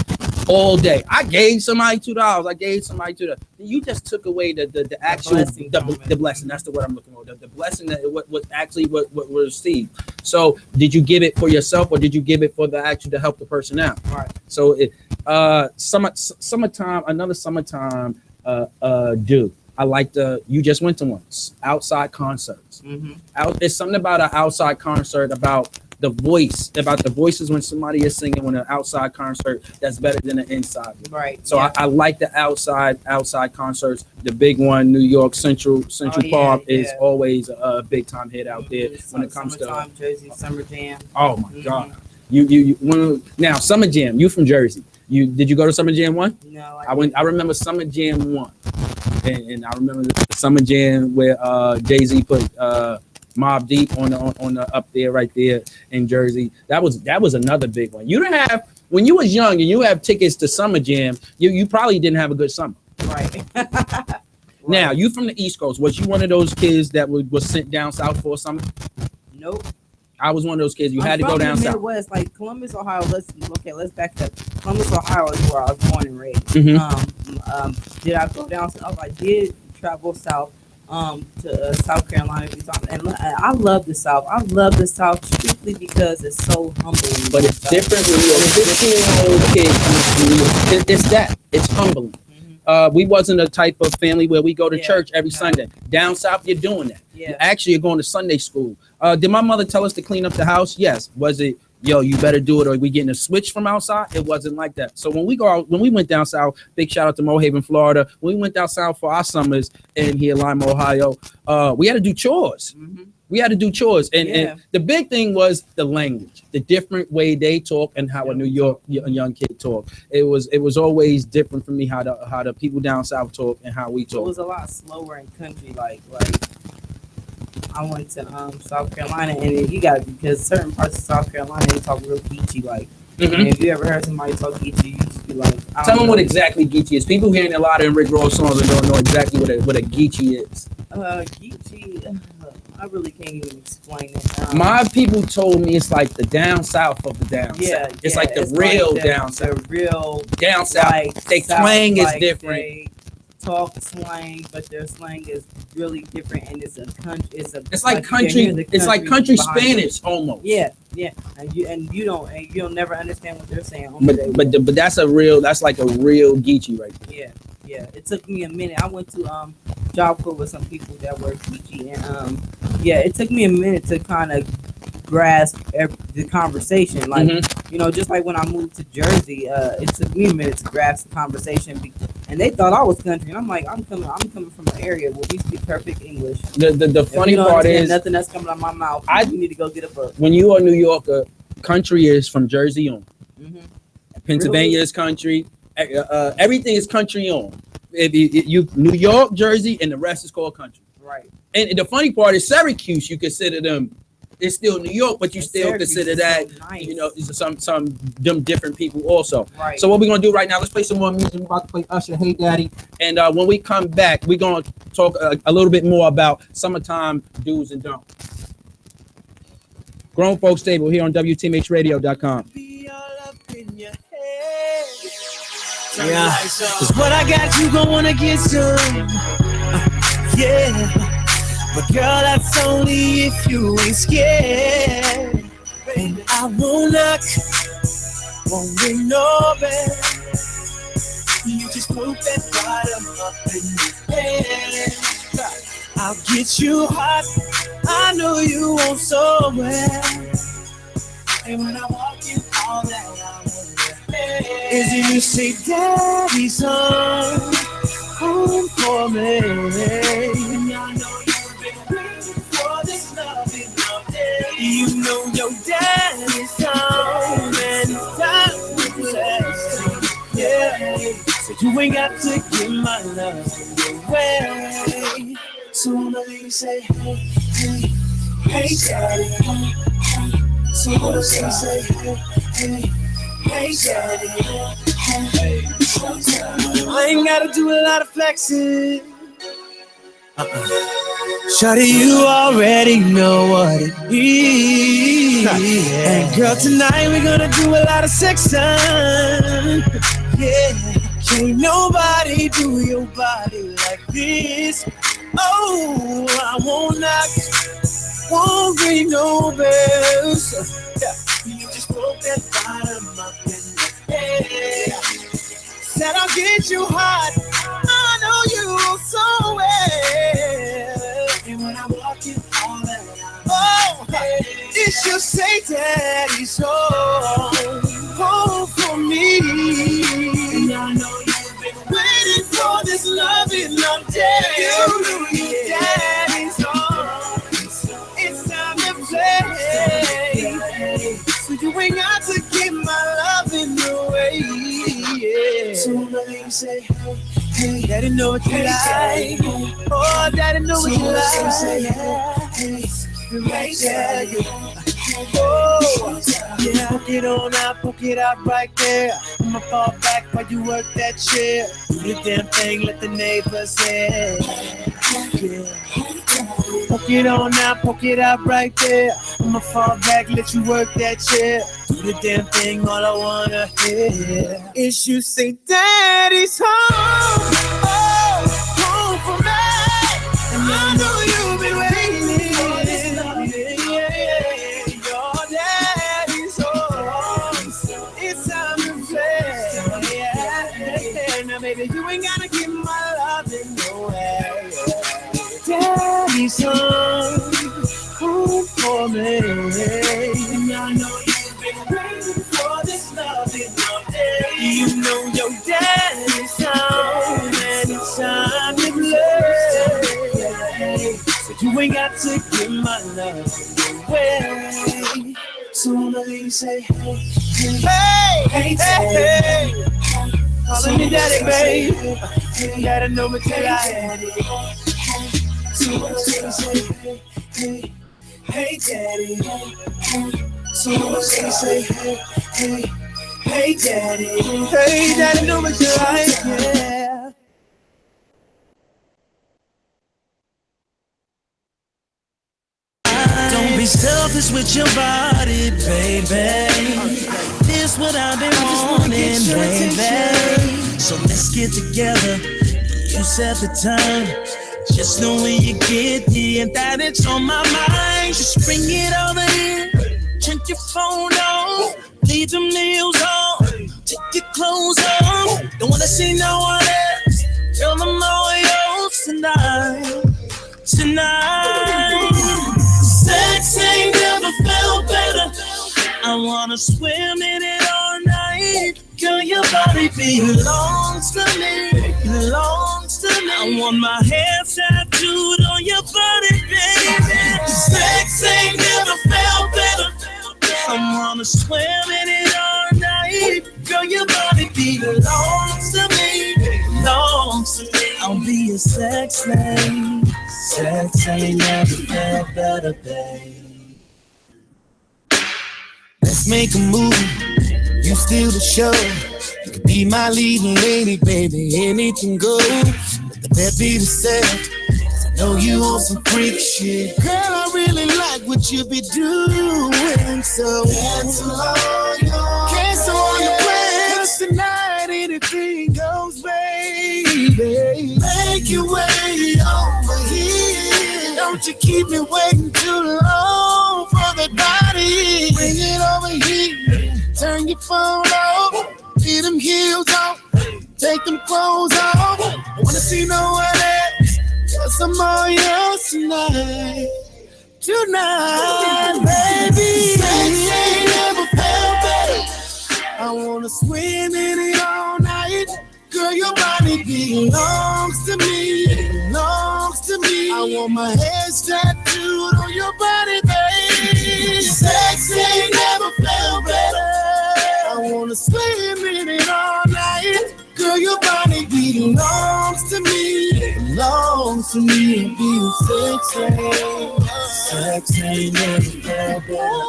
all day, I gave somebody $2. I gave somebody $2. You just took away the actual the blessing. That's the word I'm looking for. The blessing that what actually what was received. So did you give it for yourself or did you give it for the actual to help the person out? Right. So it summertime, another summertime do. I like you just went to one, outside concerts. There's something about an outside concert, about the voices when somebody is singing when an outside concert that's better than an inside one. Right. So I like the outside concerts. The big one, New York Central Park is always a big time hit out there when it comes to Jersey Summer Jam. Oh my God. You now Summer Jam. You from Jersey? Did you go to Summer Jam 1? No, I went. I remember Summer Jam 1, and I remember the Summer Jam where Jay-Z put Mobb Deep on the up there right there in Jersey. That was another big one. You didn't have, when you was young and you have tickets to Summer Jam, you probably didn't have a good summer. Right. Now you from the East Coast. Was you one of those kids that was sent down south for a summer? Nope. I was one of those kids. You had to go down south. Midwest, like Columbus, Ohio. Let's back up. Columbus, Ohio is where I was born and raised. Did I go down south? I did travel south to South Carolina, and I love the South. I love the South strictly because it's so humbling. But it's different when you're a 15-year-old kid. It's humbling. We wasn't a type of family where we go to church every Sunday. Down south, you're doing that. You actually are going to Sunday school. Did my mother tell us to clean up the house? Yes. Was it, yo, you better do it or we getting a switch from outside? It wasn't like that. So when we went down south, big shout out to Mohaven, Florida. When we went down south for our summers in here, Lima, Ohio, we had to do chores. We had to do chores. And the big thing was the language, the different way they talk and how a New York young kid talk. It was always different for me how the people down south talk and how we talk. It was a lot slower in country. Like I went to South Carolina, and you got, because certain parts of South Carolina they talk real geechee. Like if you ever heard somebody talk geechee, you just be like, tell them what exactly geechee is. People hearing a lot of Rick Ross songs and don't know exactly what a geechee is. Geechee, I really can't even explain it. My people told me it's like the down south of the down south. It's like the real down south. The real down south. Like they slang is different. They talk slang, but their slang is really different, and it's like country. It's like country Spanish almost. Yeah, and you'll never understand what they're saying. But that's like a real geechee right there. Yeah. It took me a minute. I went to Job Corps with some people that were geechee, and it took me a minute to kind of grasp the conversation. Like just like when I moved to Jersey, it took me a minute to grasp the conversation, and they thought I was country, and I'm like, I'm coming from an area where we speak perfect English. The funny part is nothing that's coming out of my mouth. You need to go get a book. When you are New Yorker, country is from Jersey on. Pennsylvania is country. Everything is country on. If you New York, Jersey, and the rest is called country. Right. And the funny part is Syracuse, you consider them, it's still New York, but you still Syracuse consider is that, so nice. you know, some them different people also. Right. So what we're gonna do right now, let's play some more music. We're about to play Usher, Hey Daddy. And when we come back, we're gonna talk a little bit more about summertime do's and don'ts. Grown Folks Table here on WTMHradio.com. Yeah, cause what I got, you gon' wanna get some. Yeah, but girl, that's only if you ain't scared. And I won't knock, won't ring no bell. You just put that bottom up in your head. I'll get you hot, I know you want so well. And when I walk in, all that I want is you say, Daddy's home for me. And I know you've been waiting for this loving all day. You know your daddy's home and it's time to bless. Yeah, so you ain't got to give my love away. So I'ma let you say, hey, hey, hey, daddy. So I'ma let you say, hey, hey. Hey, daddy. I ain't gotta do a lot of flexing. Shawty, you already know what it is. And girl, tonight we're gonna do a lot of sexing. Yeah, can't nobody do your body like this. Oh, I won't knock, won't ring no bells. Yeah. You just broke that bottom up in the head. Said I'll get you hot, I know you so well. And when I walk in, all that it should say Daddy's home for me. And I know you've been waiting for this loving all day. You know your daddy's home, it's time to play. So you ain't got to give my loving away. Yeah. So when you say, hey, hey, Daddy know what you like. Oh, Daddy know what you like. Say, hey, right there. Oh, yeah. Poke it on out, poke it out right there. I'ma fall back while you work that chair. Do the damn thing, let the neighbors hear. Yeah. Poke it on out, poke it out right there. I'ma fall back, let you work that chair. Do the damn thing, all I wanna hear is you say, Daddy's home, oh, home for me. And I know you've been waiting for this love, yeah. Your daddy's home, it's time to play, yeah. Now baby, you ain't gotta give my love in nowhere. Daddy's home for me. And I know you've been waiting for this loving all day. You know your daddy's home and it's time to play. So you ain't got to give my love away. So I'ma let you say, hey, hey, hey, hey. Calling me daddy, babe. You gotta know what you like. So I'ma let you say, hey, hey, daddy. So I'ma let you say, hey, hey, hey, daddy. Hey, daddy, know what you like, yeah. Don't be selfish with your body, baby. This what I've been wanting, baby. So let's get together. You set the time. Just know when you get here that it's on my mind. Just bring it over here. Turn your phone on. Leave the meals on. Take your clothes off. Don't wanna see no one else. Tell them all yours tonight. Tonight. Sex ain't never felt better. I wanna swim in it all night. Girl, your body belongs to me. Belongs to me. I want my hair tattooed on your body, baby. Sex ain't never felt better. I wanna swim in it all night. Girl, your body belongs to me. Belongs to me. I'll be a sex slave. Sex ain't never felt better, babe. Let's make a move. You steal the show. You can be my leading lady, baby. Anything goes. Let the bed be the set. 'Cause I know you want some freak shit. Girl, I really like what you be doing. So cancel all your plans tonight. Anything goes, baby. Make your way over here. Don't you keep me waiting too long for the body. Bring it over here. Turn your phone off. Get them heels off. Take them clothes off. I wanna see no one else. 'Cause I'm all yours tonight. Tonight, baby. Sex ain't never felt better. I wanna swim in it all night. Girl, your body belongs to me. Belongs to me. I want my head tattooed on your body, baby. Sex ain't never felt better. I wanna swim in it all night. Girl, your body belongs to me. Belongs to me. And being sexy. Sex ain't never felt better.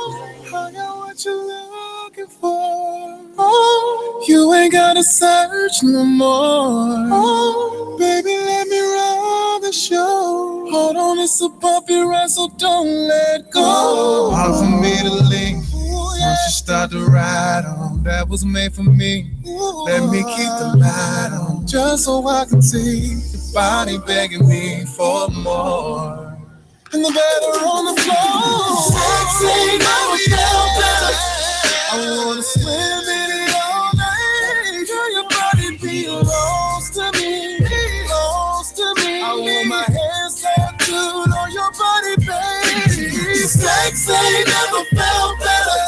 I got what you're looking for. Oh, you ain't gotta search no more. Oh, baby, let me run the show. Hold on, it's a bumpy ride, so don't let go. Hard for me to leave. Once you start to ride on, that was made for me. Let me keep the light on, just so I can see your body begging me for more. And the bed on the floor. Sex ain't never felt better. I wanna swim in it all night. Girl, your body belongs to me. Belongs to me. I want my hands tattooed on your body, baby. Sex ain't never felt better.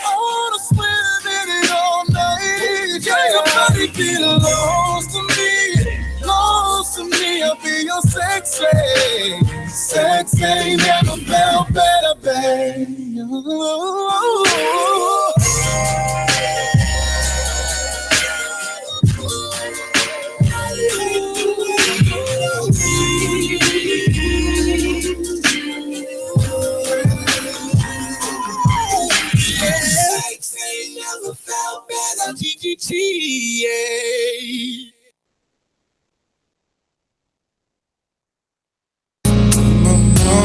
I wanna swim in it all night. Girl, your body belongs to me. Belongs to me. I'll be your sex slave. Sex ain't never felt better, babe. Sex ain't never felt better. GGT, yeah.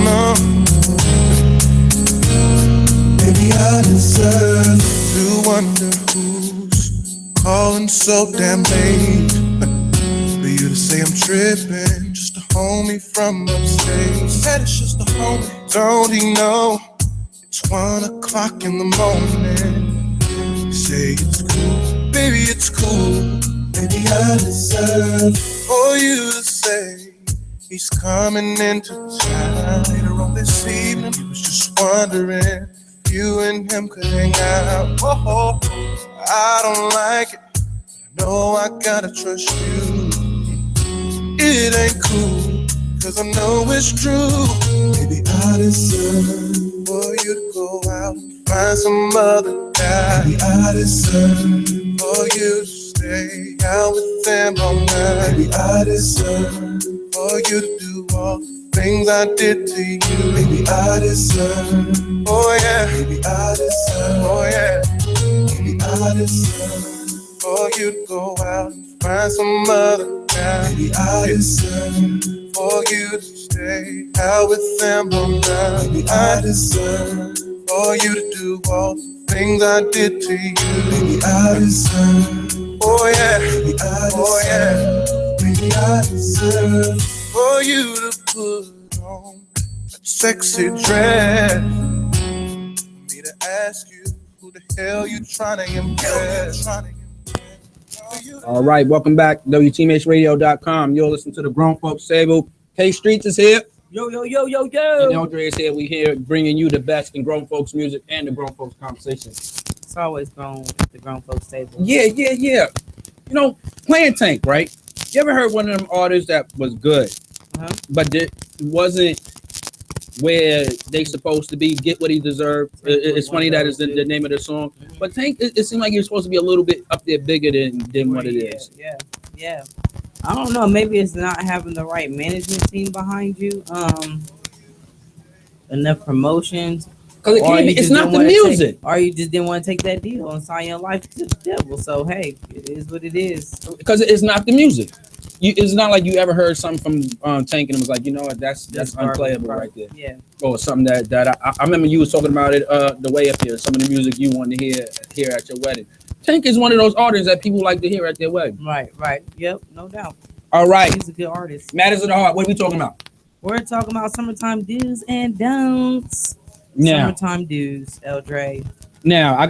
No. Maybe I deserve to wonder who's calling so damn late. For you to say I'm tripping, just a homie from upstate. Said it's just a homie. Don't he know it's 1 o'clock in the morning? You say it's cool, baby, it's cool. Maybe I deserve for you to say he's coming into town later on this evening. He was just wondering if you and him could hang out. Oh, I don't like it. I know I gotta trust you. It ain't cool, 'cause I know it's true. Maybe I deserve for you to go out and find some other guy. Maybe I deserve for you to stay out with them all night. Maybe I deserve for you to do all the things I did to you. Maybe I deserve, oh yeah. Maybe I deserve, oh yeah. Maybe I deserve for you to go out and find some other guy. Maybe I deserve for you to stay out with them all night. Maybe I deserve for you to do all the things I did to you. Maybe I deserve, oh yeah. Maybe I deserve, oh yeah. Maybe I deserve for you to put on a sexy dress. For me to ask you, who the hell you trying to impress? All right, welcome back. WTMHradio.com. You're listening to the Grown Folks Table. K Streets is here. Yo. And Andre is here. We here bringing you the best in grown folks music and the grown folks conversation. It's always the grown folks table. Yeah. You know, Playing Tank, right? You ever heard one of them artists that was good, but it wasn't where they supposed to be? Get what he deserved. It's funny that is the name of the song. But Tank, it seemed like you're supposed to be a little bit up there bigger than what it is. Yeah. I don't know. Maybe it's not having the right management team behind you. Enough promotions. Because it's not the music. Or you just didn't want to take that deal and sign your life to the devil. So hey, it is what it is. Because it's not the music. It's not like you ever heard something from Tank and it was like, you know what, that's unplayable right there. Yeah. Or something that I remember you was talking about it the way up here. Some of the music you wanted to hear at your wedding. Tank is one of those artists that people like to hear at their wedding. Right. Yep, no doubt. All right. He's a good artist. Matters of the heart. What are we talking about? We're talking about summertime do's and don'ts. Now, summertime do's, Eldre. Now, I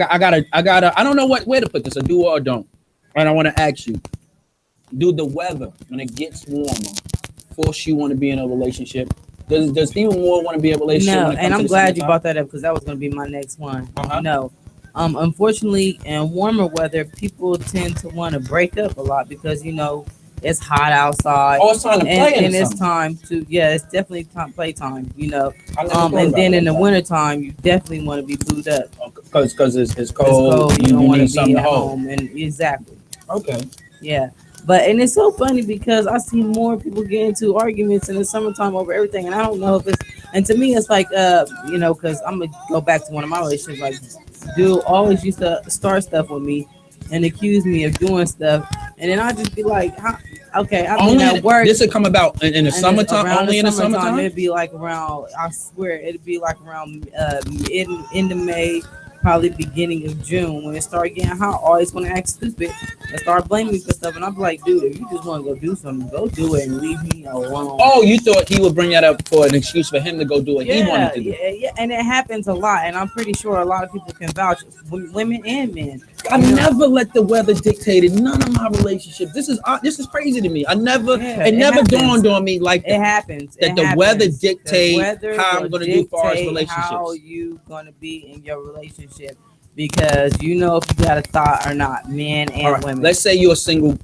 don't know where to put this, a do or a don't. And I want to ask you, do the weather, when it gets warmer, force you want to be in a relationship? Does even more want to be in a relationship? No, and I'm glad you brought that up because that was going to be my next one. No. Unfortunately, in warmer weather, people tend to want to break up a lot because, you know, it's hot outside. Oh, it's time to play and it's time to, it's definitely playtime, you know. And then in the wintertime, you definitely want to be booed up. Because it's cold. You don't want to be at home. And exactly. Okay. Yeah. And it's so funny because I see more people get into arguments in the summertime over everything. And I don't know if it's, and to me, it's like, you know, because I'm going to go back to one of my relationships. Like, dude always used to start stuff with me and accuse me of doing stuff. And then I just be like, okay, I'm at work. This would come about in the summertime, only in the summertime? It'd be like around, I swear, it'd be like around end of May, probably beginning of June. When it started getting hot, always want to act stupid and start blaming me for stuff. And I'm like, dude, if you just want to go do something, go do it and leave me alone. Oh, you thought he would bring that up for an excuse for him to go do what he wanted to do. Yeah, and it happens a lot. And I'm pretty sure a lot of people can vouch, women and men. I never let the weather dictate none of my relationships. This is crazy to me. It never dawned on me like that. It happens. The weather dictates how I'm going to do for as relationships. How you going to be in your relationship, because you know if you got a thought or not, men and women. Let's say you're a single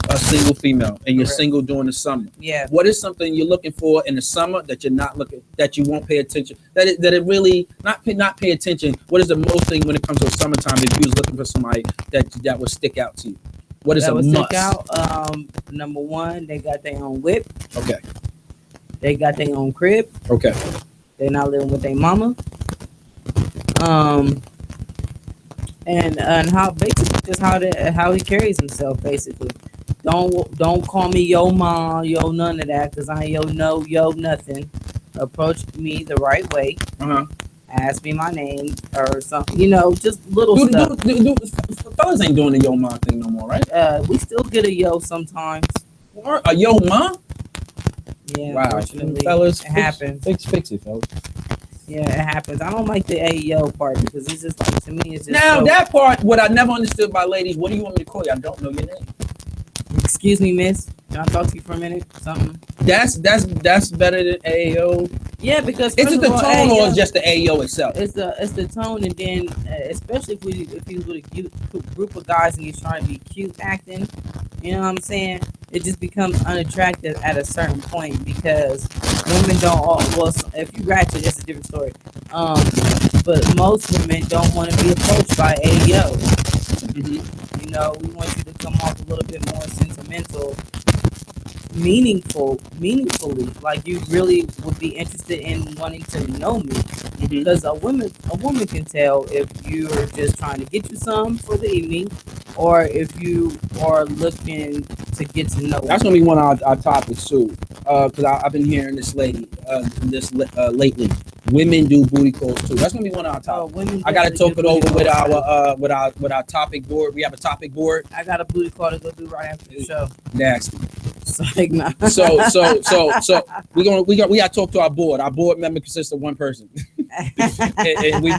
female and you're single during the summer. Yeah. What is something you're looking for in the summer that you're not looking, that you won't pay attention, that it really not pay attention? What is the most thing when it comes to summertime if you was looking for somebody that would stick out to you? What is a must? Stick out? Number one, they got their own whip. Okay. They got their own crib. Okay. They're not living with their mama. And how basically just how he carries himself basically. Don't call me yo mom, yo none of that, because I ain't yo nothing. Approach me the right way. Ask me my name or something, you know, just little stuff. Fellas ain't doing the yo mom thing no more, right? We still get a yo sometimes. A yo mom? Yeah, wow. Unfortunately, fellas, it happens. Fix it, fellas. Yeah, it happens. I don't like the AEO part because it's just like, to me, it's just now that part. What I never understood by ladies. What do you want me to call you? I don't know your name. Excuse me, miss. Can I talk to you for a minute? Something. That's better than AEO. Yeah, because is it the tone AEO, or is just the AEO itself? It's the tone, and then especially if he's with a group of guys and he's trying to be cute acting, you know what I'm saying? It just becomes unattractive at a certain point because women don't. Well, if you ratchet, it's a different story. But most women don't want to be approached by AEO. Mm-hmm. You know, we want you to come off a little bit more sentimental, meaningfully, like you really would be interested in wanting to know me. Because a woman can tell if you're just trying to get you some for the evening, or if you are looking to get to know. That's gonna be one of our topics too, because I've been hearing this lately. Women do booty calls too. That's gonna be one of our topics. I gotta talk it over with our topic board. We have a topic board. I got a booty call to go do right after the show. Nasty. Like, nah. So we gotta talk to our board. Our board member consists of one person. and we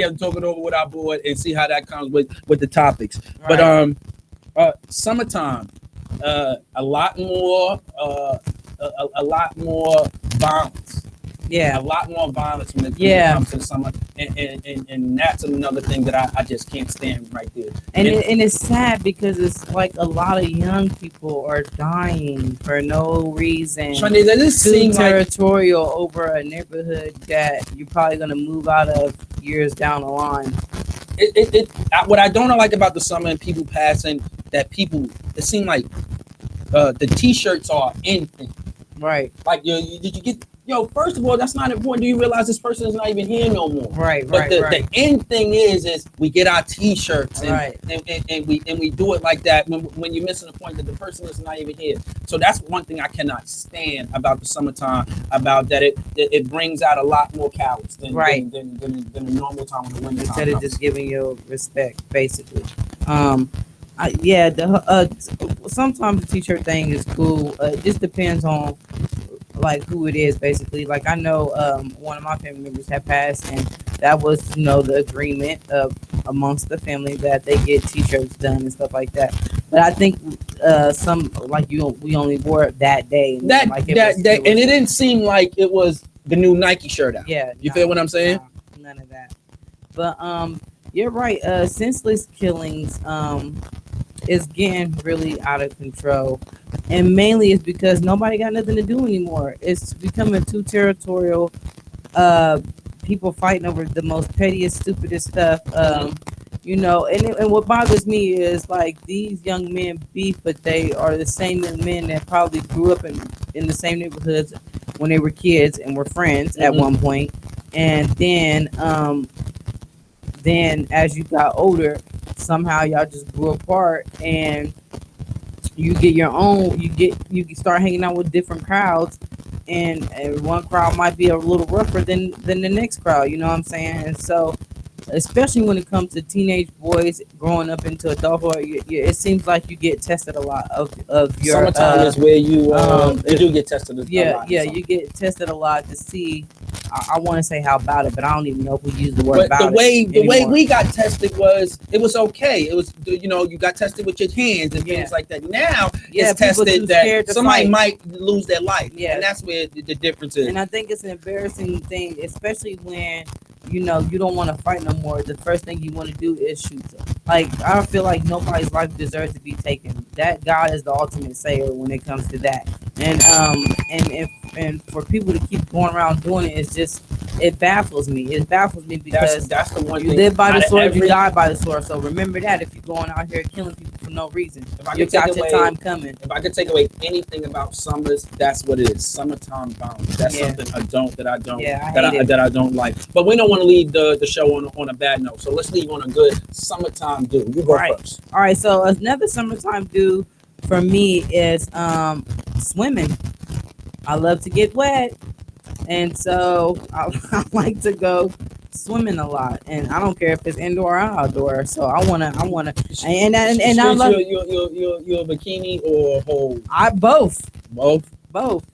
have to talk it over with our board and see how that comes with the topics. Right. But summertime, a lot more violence. Yeah, a lot more violence when it comes to the summer, and that's another thing that I just can't stand right there. And it's sad because it's like a lot of young people are dying for no reason. Too territorial over a neighborhood that you're probably gonna move out of years down the line. What I don't like about the summer and people passing, that people, it seems like the t-shirts are anything. Right. Like did you get first of all, that's not important. Do you realize this person is not even here no more? Right, but the end thing is we get our t-shirts and, right. and we do it like that when you're missing the point that the person is not even here. So that's one thing I cannot stand about the summertime, about that it brings out a lot more cowards than the normal time when the winter instead time of just giving you respect, basically. Sometimes the t-shirt thing is cool. It just depends on like who it is, basically. Like I know one of my family members had passed, and that was the agreement of amongst the family that they get t-shirts done and stuff like that. But I think some like we only wore it that day. And and it didn't seem like it was the new Nike shirt out. Yeah, you feel what I'm saying? None of that. But you're right. Senseless killings is getting really out of control, and mainly it's because nobody got nothing to do anymore. It's becoming too territorial. People fighting over the most pettiest, stupidest stuff. And what bothers me is like these young men beef, but they are the same young men that probably grew up in the same neighborhoods when they were kids and were friends at one point, and then as you got older, somehow y'all just grew apart, and you get your own. You start hanging out with different crowds, and one crowd might be a little rougher than the next crowd. You know what I'm saying? And so, especially when it comes to teenage boys growing up into adulthood, it seems like you get tested a lot of your. Summertime is where you do get tested. You get tested a lot to see. I want to say how about it, but I don't even know if we use the word about it. The way we got tested it was okay. It was you got tested with your hands and things like that. Now it's tested that somebody might lose their life. Yeah, and that's where the difference is. And I think it's an embarrassing thing, especially when you don't want to fight no more. The first thing you want to do is shoot them. Like I don't feel like nobody's life deserves to be taken. That God is the ultimate sayer when it comes to that. And for people to keep going around doing it baffles me. It baffles me because that's the one you thing. live by the sword, you die by the sword. So remember that if you're going out here killing people for no reason, you got your time coming. If I could take away anything about summers, that's what it is. Summertime bounce. That's something I don't like. But we don't want to leave the show on a bad note. So let's leave on a good summertime do. You go first. All right. So another summertime do for me is swimming. I love to get wet, and so I like to go swimming a lot. And I don't care if it's indoor or outdoor. So I wanna, and I love your bikini or whole. Both.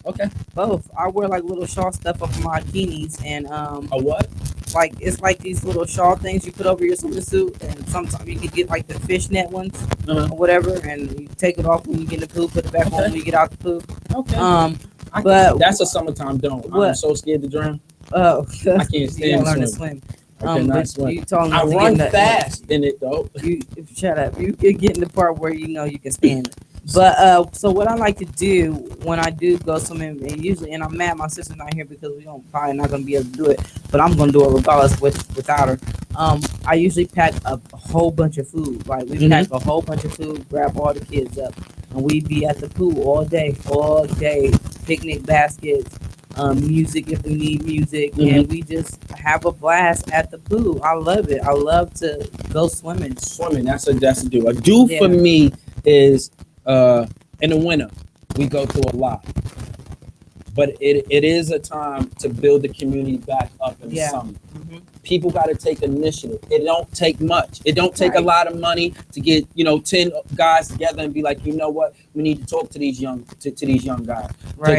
Okay. Both. I wear like little shawl stuff up my bikinis and a what? Like it's like these little shawl things you put over your swimsuit, and sometimes you can get like the fishnet ones or whatever, and you take it off when you get in the pool, put it back on when you get out the pool. Okay. But that's a summertime don't. I'm so scared to drown. Oh, I can't stand learn to swim. You I run fast in it though. You shut up. You get in the part where you can stand it. But so what I like to do when I do go swimming, and I'm mad my sister's not here because we probably not gonna be able to do it, but I'm gonna do it regardless without her. I usually pack a whole bunch of food. Like we pack a whole bunch of food, grab all the kids up, and we be at the pool all day, picnic baskets, music if we need music, and we just have a blast at the pool. I love it. I love to go swimming. That's a do. A do for me is in the winter we go through a lot, but it is a time to build the community back up in the summer. People got to take initiative. It don't take much. It don't take a lot of money to get 10 guys together and be like, you know what, we need to talk to these young guys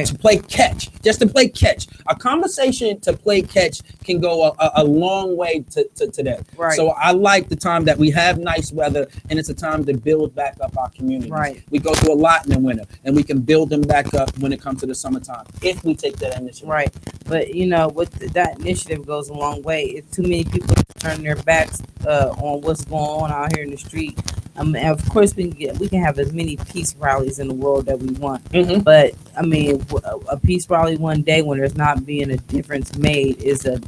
to play catch. Just to play catch. A conversation to play catch can go a long way to that. Right. So I like the time that we have nice weather, and it's a time to build back up our community. Right. We go through a lot in the winter, and we can build them back up when it comes to the summertime if we take that initiative. Right. But with that initiative goes a long way. If too many people turn their backs on what's going on out here in the street, and of course we can have as many peace rallies in the world that we want, but I mean, a peace rally one day when there's not being a difference made is a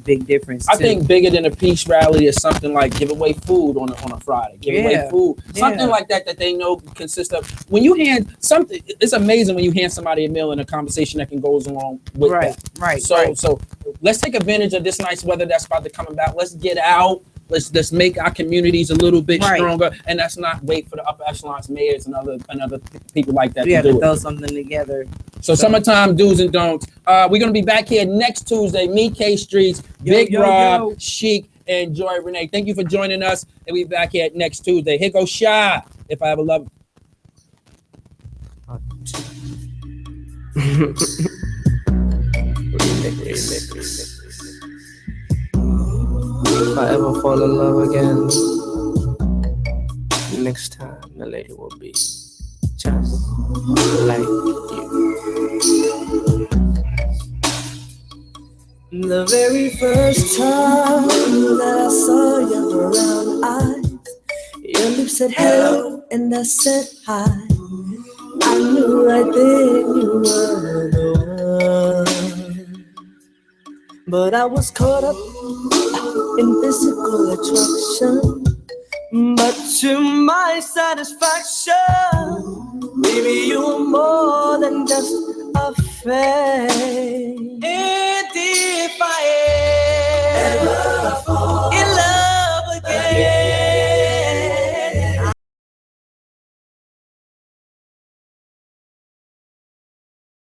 big difference. I too. think bigger than a peace rally is something like give away food on a Friday. Give away food, something like that they know consists of. When you hand something, it's amazing when you hand somebody a meal and a conversation that can goes along with that. Right. So let's take advantage of this nice weather that's about to come about. Let's get out. Let's make our communities a little bit stronger, and let's not wait for the upper echelons, mayors, and other people like that to do throw it. something together. So summertime do's and don'ts. We're gonna be back here next Tuesday. Me, K Streets, Big Rob, Chic, and Joy Renee. Thank you for joining us, and we'll be back here next Tuesday. Here goes Shy. If I ever love. If I ever fall in love again, next time the lady will be just like you. The very first time that I saw your brown eyes, your lips said hello and I said hi. I knew right then you were the one. But I was caught up in physical attraction, but to my satisfaction, baby, you're more than just a fan.